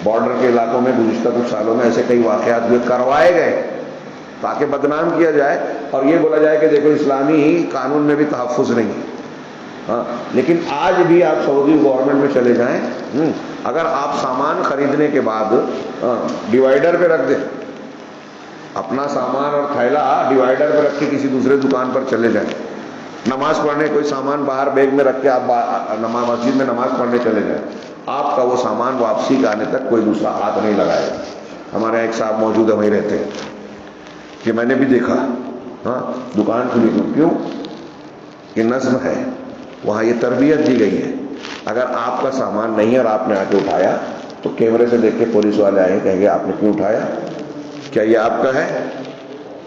بارڈر کے علاقوں میں گزشتہ کچھ سالوں میں ایسے کئی واقعات ہوئے، کروائے گئے تاکہ بدنام کیا جائے اور یہ بولا جائے کہ دیکھو اسلامی قانون میں بھی تحفظ نہیں ہے۔ ہاں، لیکن آج بھی آپ سعودی گورنمنٹ میں چلے جائیں، اگر آپ سامان خریدنے کے بعد ڈیوائیڈر پہ رکھ دیں، اپنا سامان اور تھیلا ڈیوائیڈر پہ رکھ کے کسی دوسرے دکان پر چلے جائیں، نماز پڑھنے کوئی سامان باہر بیگ میں رکھ کے آپ مسجد میں نماز پڑھنے چلے جائیں، آپ کا وہ سامان واپسی کے آنے تک کوئی دوسرا ہاتھ نہیں لگائے گا۔ ہمارے ایک صاحب موجود ہے، وہیں رہتے ہیں، یہ میں نے بھی دیکھا. ہاں دکان کھلی کیوں؟ یہ نظم ہے، وہاں یہ تربیت دی گئی ہے. اگر آپ کا سامان نہیں ہے اور آپ نے آ کے اٹھایا تو کیمرے سے دیکھ کے پولیس والے آئے کہیں گے آپ نے کیوں اٹھایا، کیا یہ آپ کا ہے؟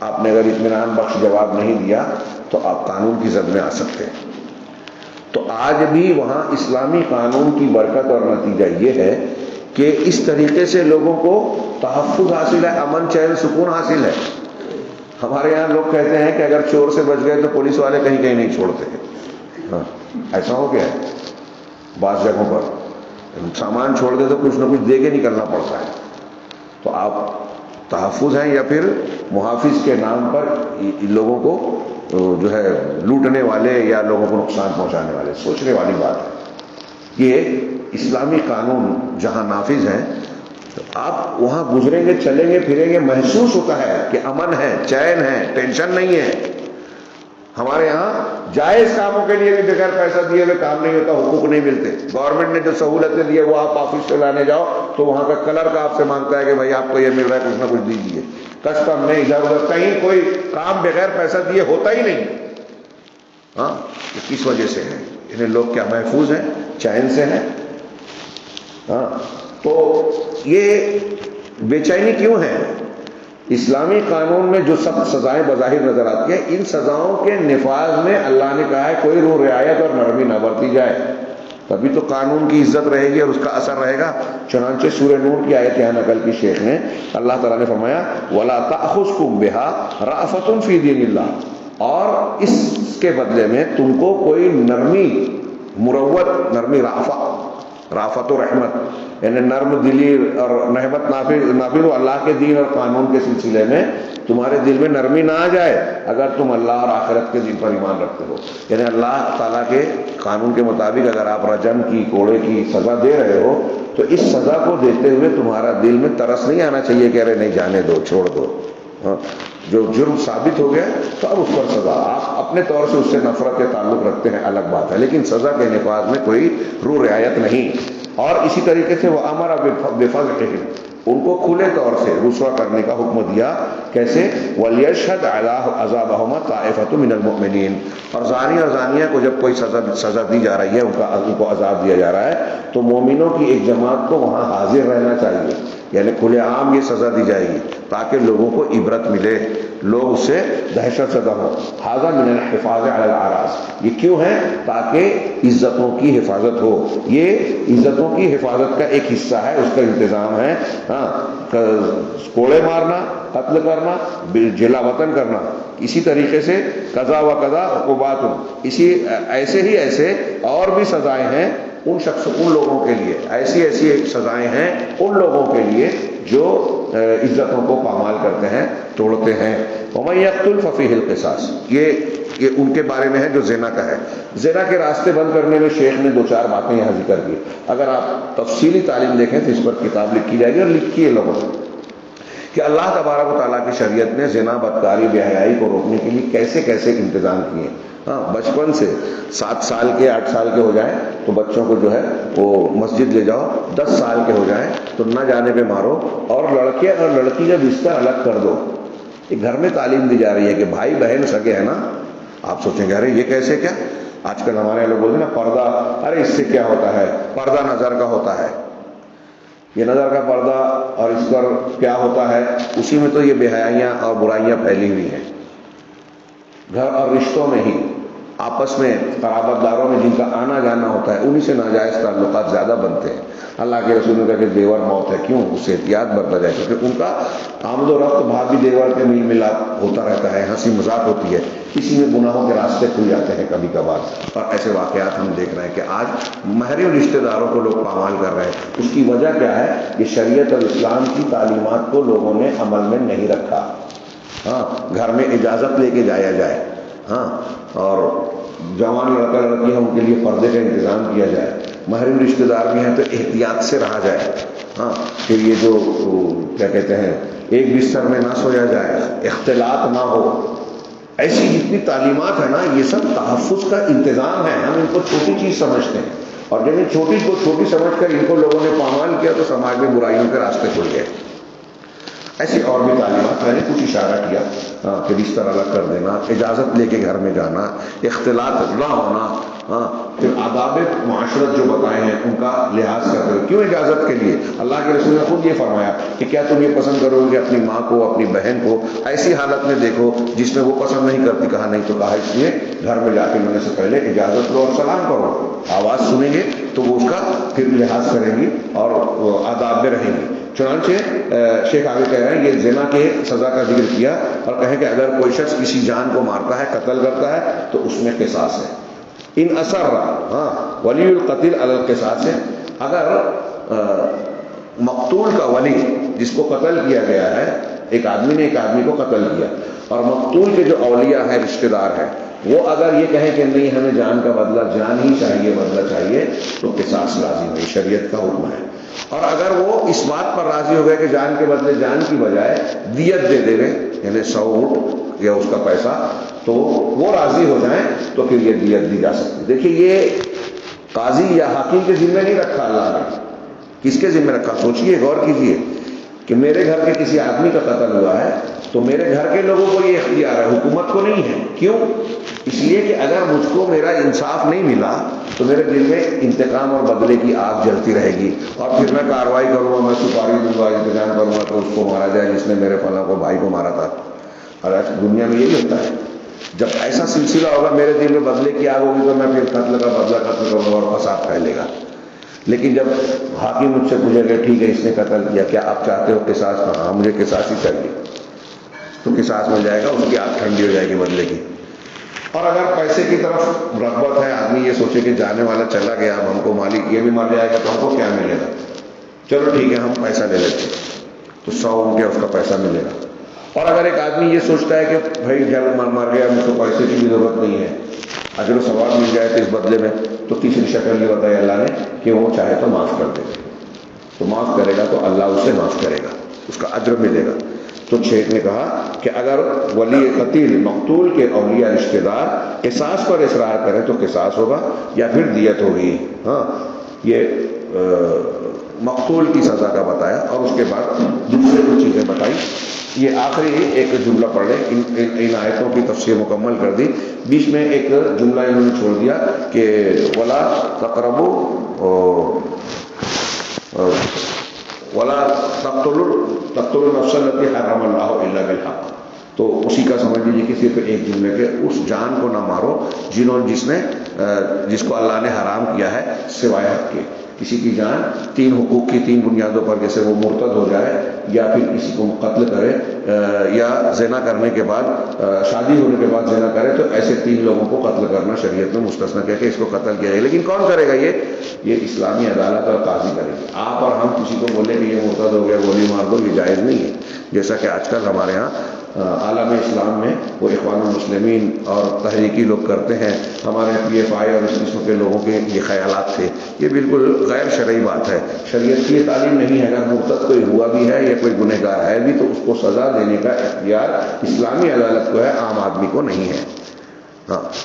آپ نے اگر اطمینان بخش جواب نہیں دیا تو آپ قانون کی زد میں آ سکتے ہیں. تو آج بھی وہاں اسلامی قانون کی برکت اور نتیجہ یہ ہے کہ اس طریقے سے لوگوں کو تحفظ حاصل ہے، امن چین سکون حاصل ہے. ہمارے یہاں لوگ کہتے ہیں کہ اگر چور سے بچ گئے تو پولیس والے کہیں کہیں نہیں چھوڑتے ہیں. ہاں ایسا ہو گیا ہے بعض جگہوں پر، سامان چھوڑ دے تو کچھ نہ کچھ دے کے نکلنا پڑتا ہے. تو آپ تحفظ ہیں یا پھر محافظ کے نام پر لوگوں کو جو ہے لوٹنے والے یا لوگوں کو نقصان پہنچانے والے. سوچنے والی بات ہے. یہ اسلامی قانون جہاں نافذ ہیں تو آپ وہاں گزریں گے، چلیں گے، پھریں گے، محسوس ہوتا ہے کہ امن ہے، چین ہے، ٹینشن نہیں ہے. ہمارے یہاں جائز کاموں کے لیے بھی بغیر پیسہ دیے ہوئے کام نہیں ہوتا، حقوق نہیں ملتے. گورنمنٹ نے جو سہولتیں دی ہے وہ آپ آفس سے لانے جاؤ تو وہاں کا کلر کا آپ سے مانگتا ہے کہ بھائی آپ کو یہ مل رہا ہے، کچھ نہ کچھ دیجیے. کسٹم نہیں، ادھر ادھر کہیں کوئی کام بغیر پیسہ دیے ہوتا ہی نہیں. ہاں یہ کس وجہ سے ہے؟ انہیں لوگ کیا محفوظ ہیں، چین سے ہیں. ہاں تو یہ بے چینی کیوں ہے؟ اسلامی قانون میں جو سخت سزائیں بظاہر نظر آتی ہیں، ان سزاؤں کے نفاذ میں اللہ نے کہا ہے کوئی روح رعایت اور نرمی نہ برتی جائے، تبھی تو قانون کی عزت رہے گی اور اس کا اثر رہے گا. چنانچہ سورہ نور کی آیت یہاں نقل کی شیخ نے، اللہ تعالیٰ نے فرمایا وَلَا تَأْخُذْكُمْ بِهَا رَأْفَةٌ فِي دِينِ اللَّهِ، اور اس کے بدلے میں تم کو کوئی نرمی، مروت، نرمی، رافت و رحمت یعنی نرم دلی اور رحمت نافذ ہو اللہ کے دین اور قانون کے سلسلے میں تمہارے دل میں نرمی نہ آ جائے اگر تم اللہ اور آخرت کے دن پر ایمان رکھتے ہو. یعنی اللہ تعالیٰ کے قانون کے مطابق اگر آپ رجم کی، کوڑے کی سزا دے رہے ہو تو اس سزا کو دیتے ہوئے تمہارا دل میں ترس نہیں آنا چاہیے کہ ارے نہیں جانے دو، چھوڑ دو. ہاں جو جرم ثابت ہو گیا تو اب اس پر سزا، آپ اپنے طور سے اس سے نفرت کے تعلق رکھتے ہیں الگ بات ہے، لیکن سزا کے نفاذ میں کوئی روح رعایت نہیں. اور اسی طریقے سے وہ امر بفضلہم، ان کو کھلے طور سے رسوا کرنے کا حکم دیا. کیسے؟ وَلْيَشْهَدْ عَلَىٰ عَذَابَهُمَا طَائِفَةٌ مِّنَ الْمُؤْمِنِينَ، اور زانی اور زانیہ کو جب کوئی سزا دی جا رہی ہے، ان کو عذاب دیا جا رہا ہے تو مومنوں کی ایک جماعت کو وہاں حاضر رہنا چاہیے. یعنی کھلے عام یہ سزا دی جائے گی تاکہ لوگوں کو عبرت ملے، لوگ اس سے دہشت زدہ ہوں. ھذا من الحفاظ علی الاعراض، یہ کیوں ہے؟ تاکہ عزتوں کی حفاظت ہو. یہ عزتوں کی حفاظت کا ایک حصہ ہے، اس کا انتظام ہے. ہاں کوڑے مارنا، قتل کرنا، جلا وطن کرنا، اسی طریقے سے قضا و قضا عقوبات، اسی ایسے اور بھی سزائیں ہیں ان لوگوں کے لیے، ایسی سزائیں ہیں ان لوگوں کے لیے جو عزتوں کو پامال کرتے ہیں، توڑتے ہیں. وَمَن يَقْتُلْ فَفِيهِ الْقِصَاص، یہ ان کے بارے میں ہے جو زنا کا ہے. زنا کے راستے بند کرنے میں شیخ نے 2-4 باتیں یہاں ذکر کی. اگر آپ تفصیلی تعلیم دیکھیں تو اس پر کتاب لکھی جائے گی اور لکھی ہے لوگوں نے کہ اللہ تبارک و تعالیٰ کی شریعت نے زنا، بدکاری، بے حیائی کو روکنے کے لیے کیسے کیسے انتظام کیے. ہاں بچپن سے 7 سال کے 8 سال کے ہو جائیں تو بچوں کو جو ہے وہ مسجد لے جاؤ، 10 سال کے ہو جائیں تو نہ جانے پہ مارو، اور لڑکے اور لڑکی کا بستر الگ کر دو. یہ گھر میں تعلیم دی جا رہی ہے کہ بھائی بہن سگے ہیں نا. آپ سوچیں گے ارے یہ کیسے، کیا آج کل ہمارے لوگ بولتے ہیں نا پردہ، ارے اس سے کیا ہوتا ہے، پردہ نظر کا ہوتا ہے. یہ نظر کا پردہ اور اس پر کیا ہوتا ہے، اسی میں تو یہ بے حیائیاں اور برائیاں پھیلی ہوئی ہیں. گھر اور رشتوں میں ہی، آپس میں قرابت داروں میں جن کا آنا جانا ہوتا ہے انہی سے ناجائز تعلقات زیادہ بنتے ہیں. اللہ کے رسول نے کہا کہ دیور موت ہے، کیوں؟ اس سے احتیاط برتا جائے کیونکہ ان کا آمد و رفت بھابھی دیور کے میل ملاپ ہوتا رہتا ہے، ہنسی مذاق ہوتی ہے، اسی میں گناہوں کے راستے کھل جاتے ہیں کبھی کبھار. اور ایسے واقعات ہم دیکھ رہے ہیں کہ آج محرم رشتہ داروں کو لوگ پامال کر رہے ہیں. اس کی وجہ کیا ہے؟ کہ شریعت اور اسلام کی تعلیمات کو لوگوں نے عمل میں نہیں رکھا. ہاں گھر میں اجازت لے کے جایا جائے، ہاں اور جوان لڑکا لڑکی ہیں ان کے لیے پردے کا انتظام کیا جائے، محرم رشتہ دار بھی ہیں تو احتیاط سے رہا جائے. ہاں پھر یہ جو کیا کہتے ہیں ایک بستر میں نہ سویا جائے، اختلاط نہ ہو، ایسی جتنی تعلیمات ہیں نا یہ سب تحفظ کا انتظام ہے. ہم ان کو چھوٹی چیز سمجھتے ہیں اور جب ان چھوٹی کو چھوٹی سمجھ کر ان کو لوگوں نے پامال کیا تو سماج میں برائیوں کے راستے کھل گئے. ایسی اور بھی تعلیمات میں نے کچھ اشارہ کیا کہ بستر الگ کر دینا، اجازت لے کے گھر میں جانا، اختلاط نہ ہونا، پھر آداب معاشرت جو بتائے ہیں ان کا لحاظ کرتے ہوئے. کیوں اجازت کے لیے؟ اللہ کے رسول نے خود یہ فرمایا کہ کیا تم یہ پسند کرو گے کہ اپنی ماں کو، اپنی بہن کو ایسی حالت میں دیکھو جس میں وہ پسند نہیں کرتی؟ کہا نہیں. تو کہا اس لیے گھر میں جا کے ملنے سے پہلے اجازت لو اور سلام کرو. آواز سنیں گے تو وہ اس کا پھر لحاظ کریں گی اور آداب میں رہیں گی. چنانچہ شیخ آگے کہہ رہے ہیں یہ زنا کے سزا کا ذکر کیا اور کہیں کہ اگر کوئی شخص کسی جان کو مارتا ہے، قتل کرتا ہے تو اس میں قصاص ہے. ان اثر ولی القتل علی القصاص ہے. اگر مقتول کا ولی، جس کو قتل کیا گیا ہے، ایک آدمی نے ایک آدمی کو قتل کیا، اور مقتول کے جو اولیاء ہیں، رشتہ دار ہیں، وہ اگر یہ کہیں کہ نہیں ہمیں جان کا بدلہ، جان ہی چاہیے، بدلہ چاہیے، تو قصاص لازم ہے، شریعت کا حکم ہے. اور اگر وہ اس بات پر راضی ہو گئے کہ جان کے بدلے جان کی بجائے دیت دے دے گے، یعنی 100 اونٹ یا اس کا پیسہ، تو وہ راضی ہو جائیں تو پھر یہ دیت دی جا سکتی. دیکھیے یہ قاضی یا حاکم کے ذمہ نہیں رکھا اللہ نے. کس کے ذمہ رکھا؟ سوچئے، غور کیجئے کہ میرے گھر کے کسی آدمی کا قتل ہوا ہے تو میرے گھر کے لوگوں کو یہ اختیار ہے، حکومت کو نہیں ہے. کیوں؟ اس لیے کہ اگر مجھ کو میرا انصاف نہیں ملا تو میرے دل میں انتقام اور بدلے کی آگ جلتی رہے گی، اور پھر میں کارروائی کروں گا، میں سپاری دوں گا، انتظام کروں گا تو اس کو مارا جائے جس نے میرے فلاں کو، بھائی کو مارا تھا. اور دنیا میں یہی ہوتا ہے. جب ایسا سلسلہ ہوگا، میرے دل میں بدلے کی آگ ہوگی، تو میں پھر قتل کا بدلہ قتل کروں گا اور فساد پھیلے گا. لیکن جب حاکم مجھ سے پوچھے گا ٹھیک ہے اس نے قتل کیا، کیا آپ چاہتے ہو قصاص؟ ہاں مجھے قصاص ہی چاہیے، تو قصاص مل جائے گا، اس کی آگ ٹھنڈی ہو جائے گی بدلے کی. اور اگر پیسے کی طرف رغبت ہے، آدمی یہ سوچے کہ جانے والا چلا گیا، اب ہم کو مالک یہ بھی مر جائے گا تو ہم کو کیا ملے گا، چلو ٹھیک ہے ہم پیسہ لے لیتے، تو 100 اونٹ اس کا پیسہ ملے گا. اور اگر ایک آدمی یہ سوچتا ہے کہ بھائی جب مر گیا مجھ کو پیسے کی بھی ضرورت نہیں ہے، اجر و ثواب مل جائے تو اس بدلے میں، تو تیسری شکل یہ بتائی اللہ نے کہ وہ چاہے تو معاف کر دے گا. تو معاف کرے گا تو اللہ اسے معاف کرے گا، اس کا اجر ملے گا. تو شیخ نے کہا کہ اگر ولی قتیل مقتول کے اولیاء رشتہ دار قصاص پر اصرار کریں تو قصاص ہوگا یا پھر دیت ہوگی. یہ مقتول کی سزا کا بتایا، اور اس کے بعد دوسرے کچھ چیزیں بتائی. یہ آخری ایک جملہ پڑھ لیں، ان آیتوں کی تفسیر مکمل کر دی. بیچ میں ایک جملہ انہوں نے چھوڑ دیا کہ ولا تقربوا ولا تقتلوا النفس التي حرم الله الا بالحق. تو اسی کا سمجھ لیجیے کہ صرف ایک جملے کے اس جان کو نہ مارو جس کو اللہ نے حرام کیا ہے سوائے حق کے. کسی کی جان 3 حقوق کی 3 بنیادوں پر، جیسے وہ مرتد ہو جائے یا پھر کسی کو قتل کرے یا زنا کرنے کے بعد، شادی ہونے کے بعد زنا کرے، تو ایسے 3 لوگوں کو قتل کرنا شریعت میں مستثنی کیا کہ اس کو قتل کیا جائے. لیکن کون کرے گا یہ اسلامی عدالت اور قاضی کرے گی. آپ اور ہم کسی کو بولے کہ یہ مرتد ہو گیا گولی مار دو، یہ جائز نہیں ہے. جیسا کہ آج کل ہمارے ہاں عالم اسلام میں وہ اخوان المسلمین اور تحریکی لوگ کرتے ہیں. ہمارے PFI اور اس قسم کے لوگوں کے یہ خیالات تھے. یہ بالکل غیر شرعی بات ہے، شریعت کی یہ تعلیم نہیں ہے. اگر مرتد کوئی ہوا بھی ہے یا کوئی گنہگار ہے بھی تو اس کو سزا دینے کا اختیار اسلامی عدالت کو ہے، عام آدمی کو نہیں ہے.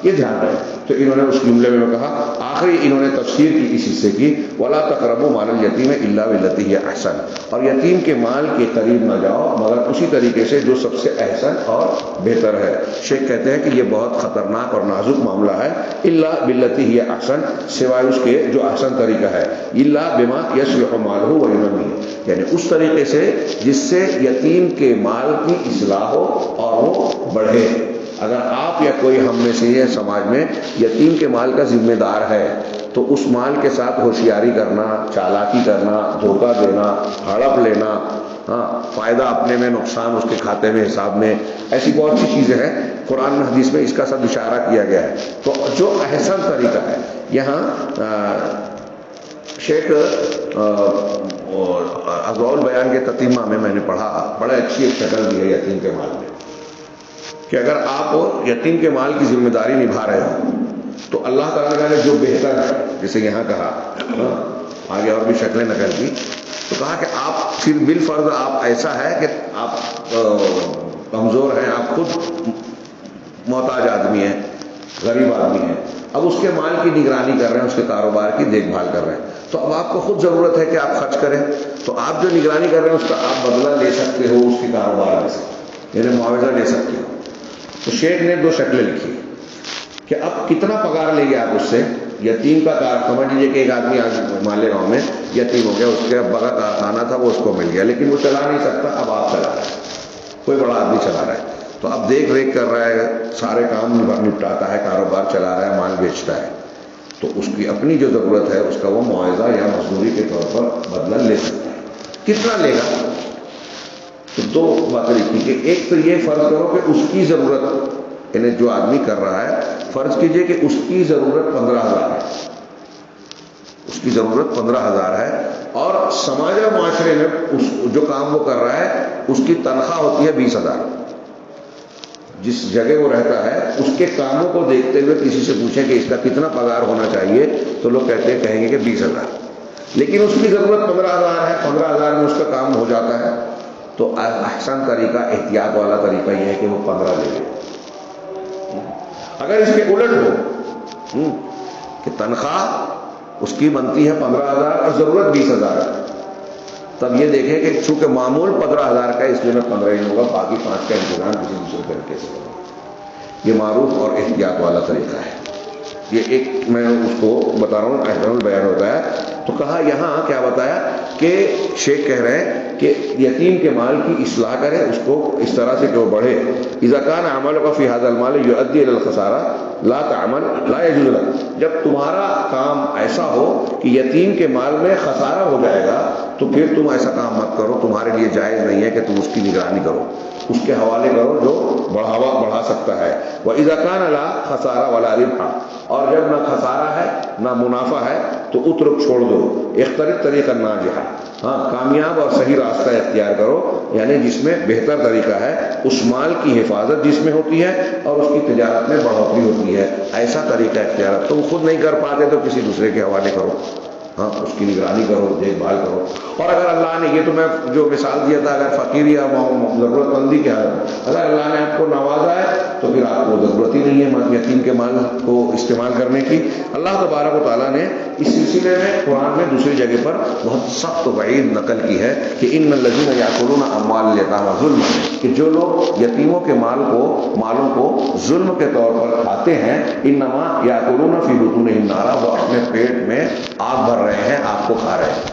یہ دھیان رہے. تو انہوں نے اس جملے میں کہا، آخری انہوں نے تفسیر کی اس حصے کی، ولا تقربوا مال الیتیم الا بالتی ہی احسن، اور یتیم کے مال کے قریب نہ جاؤ مگر اسی طریقے سے جو سب سے احسن اور بہتر ہے. شیخ کہتے ہیں کہ یہ بہت خطرناک اور نازک معاملہ ہے. الا بالتی ہی احسن، سوائے اس کے جو احسن طریقہ ہے. الا بما یصلح مالہ وینمی، یعنی اس طریقے سے جس سے یتیم کے مال کی اصلاح ہو اور وہ بڑھے. اگر آپ یا کوئی ہم میں سے یہ سماج میں یتیم کے مال کا ذمہ دار ہے تو اس مال کے ساتھ ہوشیاری کرنا، چالاکی کرنا، دھوکہ دینا، ہڑپ لینا، فائدہ اپنے میں نقصان اس کے کھاتے میں حساب میں، ایسی بہت سی چیزیں ہیں. قرآن میں حدیث میں اس کا سب اشارہ کیا گیا ہے. تو جو احسن طریقہ ہے، یہاں شیخ اضواء البیان کے تتیمہ میں نے پڑھا، بڑا اچھی ایک شکل دی ہے یتیم کے مال میں، کہ اگر آپ یتیم کے مال کی ذمہ داری نبھا رہے ہو تو اللہ تعالیٰ نے جو بہتر ہے، جیسے یہاں کہا، آگے اور بھی شکلیں نقل کی، تو کہا کہ آپ پھر بالفرض آپ ایسا ہے کہ آپ کمزور ہیں، آپ خود محتاج آدمی ہیں، غریب آدمی ہیں، اب اس کے مال کی نگرانی کر رہے ہیں، اس کے کاروبار کی دیکھ بھال کر رہے ہیں، تو اب آپ کو خود ضرورت ہے کہ آپ خرچ کریں، تو آپ جو نگرانی کر رہے ہیں اس کا آپ بدلہ لے سکتے ہو، اس کی کاروبار لے سکتے ہو، یعنی معاوضہ لے سکتے ہو۔ تو شیخ نے دو شکلیں لکھی کہ اب کتنا پگار لے گے آپ اس سے۔ یتیم کا سمجھ لیجیے کہ ایک آدمی مالے گاؤں میں یتیم ہو گیا، اس کے ابا کا کارخانہ تھا وہ اس کو مل گیا، لیکن وہ چلا نہیں سکتا، اب آپ چلا رہے ہیں، کوئی بڑا آدمی چلا رہا ہے، تو اب دیکھ ریکھ کر رہا ہے، سارے کام نپٹاتا ہے، کاروبار چلا رہا ہے، مال بیچتا ہے، تو اس کی اپنی جو ضرورت ہے اس کا وہ معاوضہ یا مزدوری کے طور پر بدلہ لے سکتا ہے۔ کتنا لے گا؟ تو دو باتیں لکھی کہ ایک تو یہ فرض کرو کہ اس کی ضرورت، یعنی جو آدمی کر رہا ہے فرض کیجئے کہ اس کی ضرورت 15,000 ہے، اس کی ضرورت 15,000 ہے، اور سماج اور معاشرے میں جو کام وہ کر رہا ہے اس کی تنخواہ ہوتی ہے 20,000۔ جس جگہ وہ رہتا ہے اس کے کاموں کو دیکھتے ہوئے کسی سے پوچھیں کہ اس کا کتنا پگار ہونا چاہیے تو لوگ کہیں گے کہ 20,000، لیکن اس کی ضرورت 15,000 ہے، 15,000 میں اس کا کام ہو جاتا ہے، تو احسن طریقہ، احتیاط والا طریقہ یہ ہے کہ وہ 15 لے لے۔ اگر اس کے الٹ ہو کہ تنخواہ اس کی بنتی ہے 15,000 اور ضرورت 20,000 ہے، تب یہ دیکھیں کہ چونکہ معمول 15,000 کا ہے اس لیے میں 15 ہی لوں گا، باقی 5 کا انتظام کسی دوسرے طریقے سے کروں۔ یہ معروف اور احتیاط والا طریقہ ہے۔ یہ ایک میں اس کو بتا رہا ہوں، احسن البیان ہوتا ہے۔ تو کہا یہاں کیا بتایا کہ شیخ کہہ رہے ہیں کہ یتیم کے مال کی اصلاح کرے، اس کو اس طرح سے کہ وہ بڑھے۔ اذا كان عملك في هذا المال يؤدي الى الخسارہ لا تعمل لا يجوز لك، جب تمہارا کام ایسا ہو کہ یتیم کے مال میں خسارہ ہو جائے گا تو پھر تم ایسا کام مت کرو، تمہارے لیے جائز نہیں ہے کہ تم اس کی نگرانی کرو، اس کے حوالے کرو جو بڑھا سکتا ہے۔ وَإِذَا كَانَ لَا خَسَارَ وَلَا رِبْحَ، اور جب نہ خسارہ ہے نہ منافع ہے تو اترک، چھوڑ دو۔ اختر طریقہ ناجحہ، ہاں کامیاب اور صحیح راستہ اختیار کرو، یعنی جس میں بہتر طریقہ ہے، اس مال کی حفاظت جس میں ہوتی ہے اور اس کی تجارت میں بڑھوتری ہوتی ہے، ایسا طریقہ اختیار۔ تم خود نہیں کر پاتے تو کسی دوسرے کے حوالے کرو، ہاں اس کی نگرانی کرو، دیکھ بھال کرو۔ اور اگر اللہ نے، یہ تو میں جو مثال دیا تھا، اگر فقیر یا ضرورت مندی کے حالت میں اگر اللہ نے آپ کو نوازا ہے تو پھر آپ کو ضرورت ہی نہیں ہے یتیم کے مال کو استعمال کرنے کی۔ اللہ تبارک و تعالیٰ نے اس سلسلے میں قرآن میں دوسری جگہ پر بہت سخت وعید نقل کی ہے کہ ان الذین یاکلون اموال الیتامی ظلما، کہ جو لوگ یتیموں کے مالوں کو ظلم کے طور پر کھاتے ہیں، انما یاکلون فی بطونہم نارا، وہ اپنے پیٹ میں آگ بھر رہے ہیں، آپ کو کھا رہے ہیں۔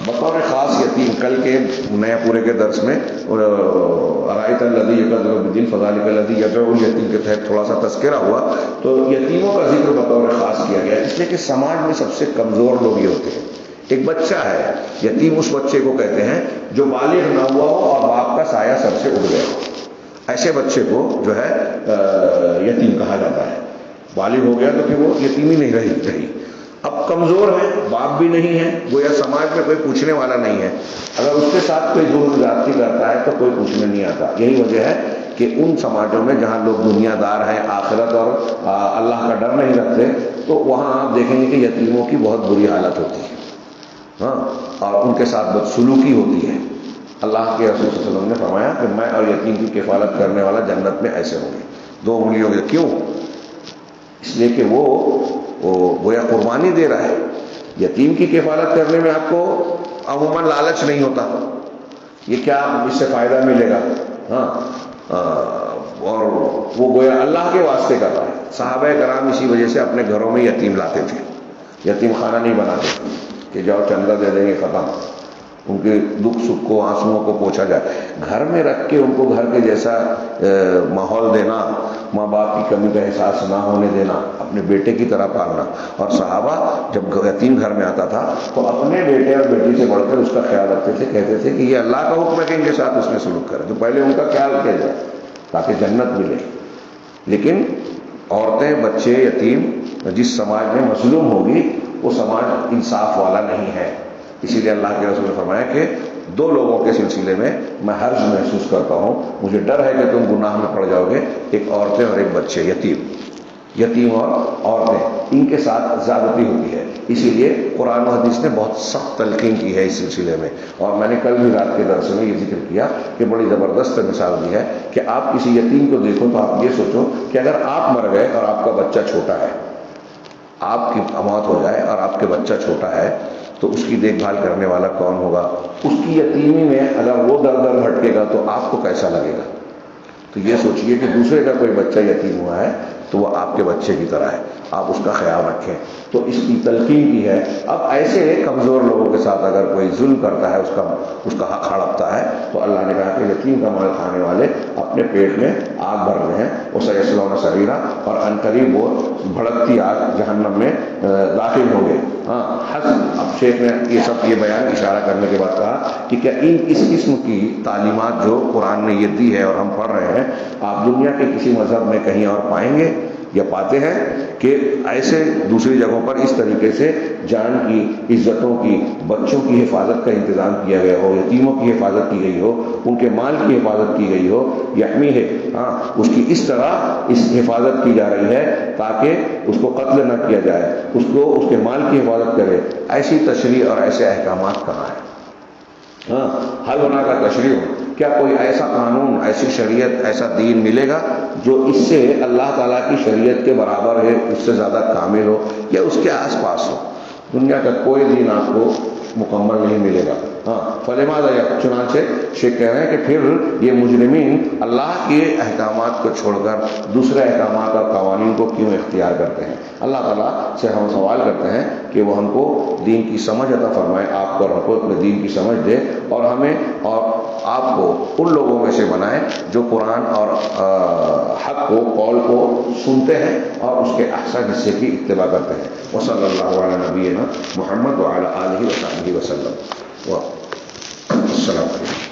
بطور خاص یتیم، کل کے نیا پورے کے درس میں ارائیت الذی یکذب بالدین فذلک الذی یدعو الیتیم کے تحت تھوڑا سا تذکرہ ہوا، تو یتیموں کا ذکر بطور خاص کیا گیا، اس لیے کہ سماج میں سب سے کمزور لوگ یہ ہوتے ہیں۔ ایک بچہ ہے یتیم، اس بچے کو کہتے ہیں جو بالغ نہ ہوا ہو اور باپ کا سایہ سر سے اڑ گیا ہو، ایسے بچے کو جو ہے یتیم کہا جاتا ہے۔ بالغ ہو گیا تو پھر وہ یتیمی نہیں رہی۔ اب کمزور ہے، باپ بھی نہیں ہے، گویا سماج میں کوئی پوچھنے والا نہیں ہے، اگر اس کے ساتھ کوئی ظلم زیادتی کرتا ہے تو کوئی پوچھنے نہیں آتا۔ یہی وجہ ہے کہ ان سماجوں میں جہاں لوگ دنیا دار ہیں، آخرت اور اللہ کا ڈر نہیں رکھتے، تو وہاں آپ دیکھیں گے کہ یتیموں کی بہت بری حالت ہوتی ہے، ہاں، اور ان کے ساتھ بدسلوکی ہوتی ہے۔ اللہ کے رسول صلی اللہ علیہ وسلم نے فرمایا کہ میں اور یتیم کی کفالت کرنے والا جنت میں ایسے ہوں گے، 2 انگلیوں کے۔ کیوں؟ اس لیے کہ وہ گویا قربانی دے رہا ہے۔ یتیم کی کفالت کرنے میں آپ کو عموماً لالچ نہیں ہوتا، یہ کیا اس سے فائدہ ملے گا، ہاں، اور وہ گویا اللہ کے واسطے کر رہا ہے۔ صحابہ کرام اسی وجہ سے اپنے گھروں میں یتیم لاتے تھے، یتیم خانہ نہیں بناتے کہ جاؤ چندہ دے دیں گے ختم، ان کے دکھ سکھ کو، آنسوؤں کو پوچھا جائے، گھر میں رکھ کے ان کو گھر کے جیسا ماحول دینا، ماں باپ کی کمی کا احساس نہ ہونے دینا، اپنے بیٹے کی طرح پالنا۔ اور صحابہ جب یتیم گھر میں آتا تھا تو اپنے بیٹے اور بیٹی سے بڑھ کر اس کا خیال رکھتے تھے، کہتے تھے کہ یہ اللہ کا حکم ہے کہ ان کے ساتھ اس نے سلوک کرے، تو پہلے ان کا خیال کیا جائے تاکہ جنت ملے۔ لیکن عورتیں، بچے، یتیم جس سماج میں مظلوم ہوگی وہ سماج انصاف والا نہیں ہے۔ اسی لیے اللہ کے رسول نے فرمایا کہ 2 لوگوں کے سلسلے میں میں حرج محسوس کرتا ہوں، مجھے ڈر ہے کہ تم گناہ میں پڑ جاؤ گے، ایک عورتیں اور ایک بچے، یتیم اور عورتیں، ان کے ساتھ زیادتی ہوتی ہے۔ اسی لیے قرآن و حدیث نے بہت سخت تلقین کی ہے اس سلسلے میں، اور میں نے کل بھی رات کے درس میں یہ ذکر کیا کہ بڑی زبردست مثال دی ہے کہ آپ کسی یتیم کو دیکھو تو آپ یہ سوچو کہ اگر آپ مر گئے اور آپ کا بچہ چھوٹا ہے آپ کی موت ہو جائے اور آپ کے بچہ چھوٹا ہے تو اس کی دیکھ بھال کرنے والا کون ہوگا؟ اس کی یتیمی میں اگر وہ در در بھٹکے گا تو آپ کو کیسا لگے گا؟ تو یہ سوچئے کہ دوسرے کا کوئی بچہ یتیم ہوا ہے تو وہ آپ کے بچے کی طرح ہے، آپ اس کا خیال رکھیں۔ تو اس کی تلقین کی ہے۔ اب ایسے کمزور لوگوں کے ساتھ اگر کوئی ظلم کرتا ہے، اس کا حق ہڑپتا ہے، تو اللہ نے کہا کہ یتیم کا مال کھانے والے اپنے پیٹ میں آگ بھر رہے ہیں، وہ سیصلون سعیرا، اور ان قریب وہ بھڑکتی آگ جہنم میں داخل ہوں گے۔ اب شیخ نے یہ بیان اشارہ کرنے کے بعد کہا کہ کیا اس قسم کی تعلیمات جو قرآن نے یہ دی ہے اور ہم پڑھ رہے ہیں، آپ دنیا کے کسی مذہب میں کہیں اور پائیں گے یا پاتے ہیں کہ ایسے دوسری جگہوں پر اس طریقے سے جان کی، عزتوں کی، بچوں کی حفاظت کا انتظام کیا گیا ہو، یتیموں کی حفاظت کی گئی ہو، ان کے مال کی حفاظت کی گئی ہو؟ یحمی ہے، اس کی اس طرح اس حفاظت کی جا رہی ہے تاکہ اس کو قتل نہ کیا جائے، اس کے مال کی حفاظت کرے۔ ایسی تشریع اور ایسے احکامات کہاں ہیں؟ حل ہونا کا تشریع، کیا کوئی ایسا قانون، ایسی شریعت، ایسا دین ملے گا جو اس سے اللہ تعالیٰ کی شریعت کے برابر ہے، اس سے زیادہ کامل ہو یا اس کے آس پاس ہو؟ دنیا کا کوئی دین آپ کو مکمل نہیں ملے گا۔ فلماذا، چنانچہ شیخ کہہ رہے ہیں کہ پھر یہ مجرمین اللہ کے احکامات کو چھوڑ کر دوسرے احکامات اور قوانین کو کیوں اختیار کرتے ہیں؟ اللہ تعالیٰ سے ہم سوال کرتے ہیں کہ وہ ہم کو دین کی سمجھ عطا فرمائے، آپ کو اور ہم کو اپنے دین کی سمجھ دے، اور ہمیں اور آپ کو ان لوگوں میں سے بنائے جو قرآن اور حق کو، قول کو سنتے ہیں اور اس کے احسن حصے کی اتباع کرتے ہیں۔ وصلی اللہ علی نبینا محمد وعلی آلہ وصحبہ وسلم۔ السلام علیکم۔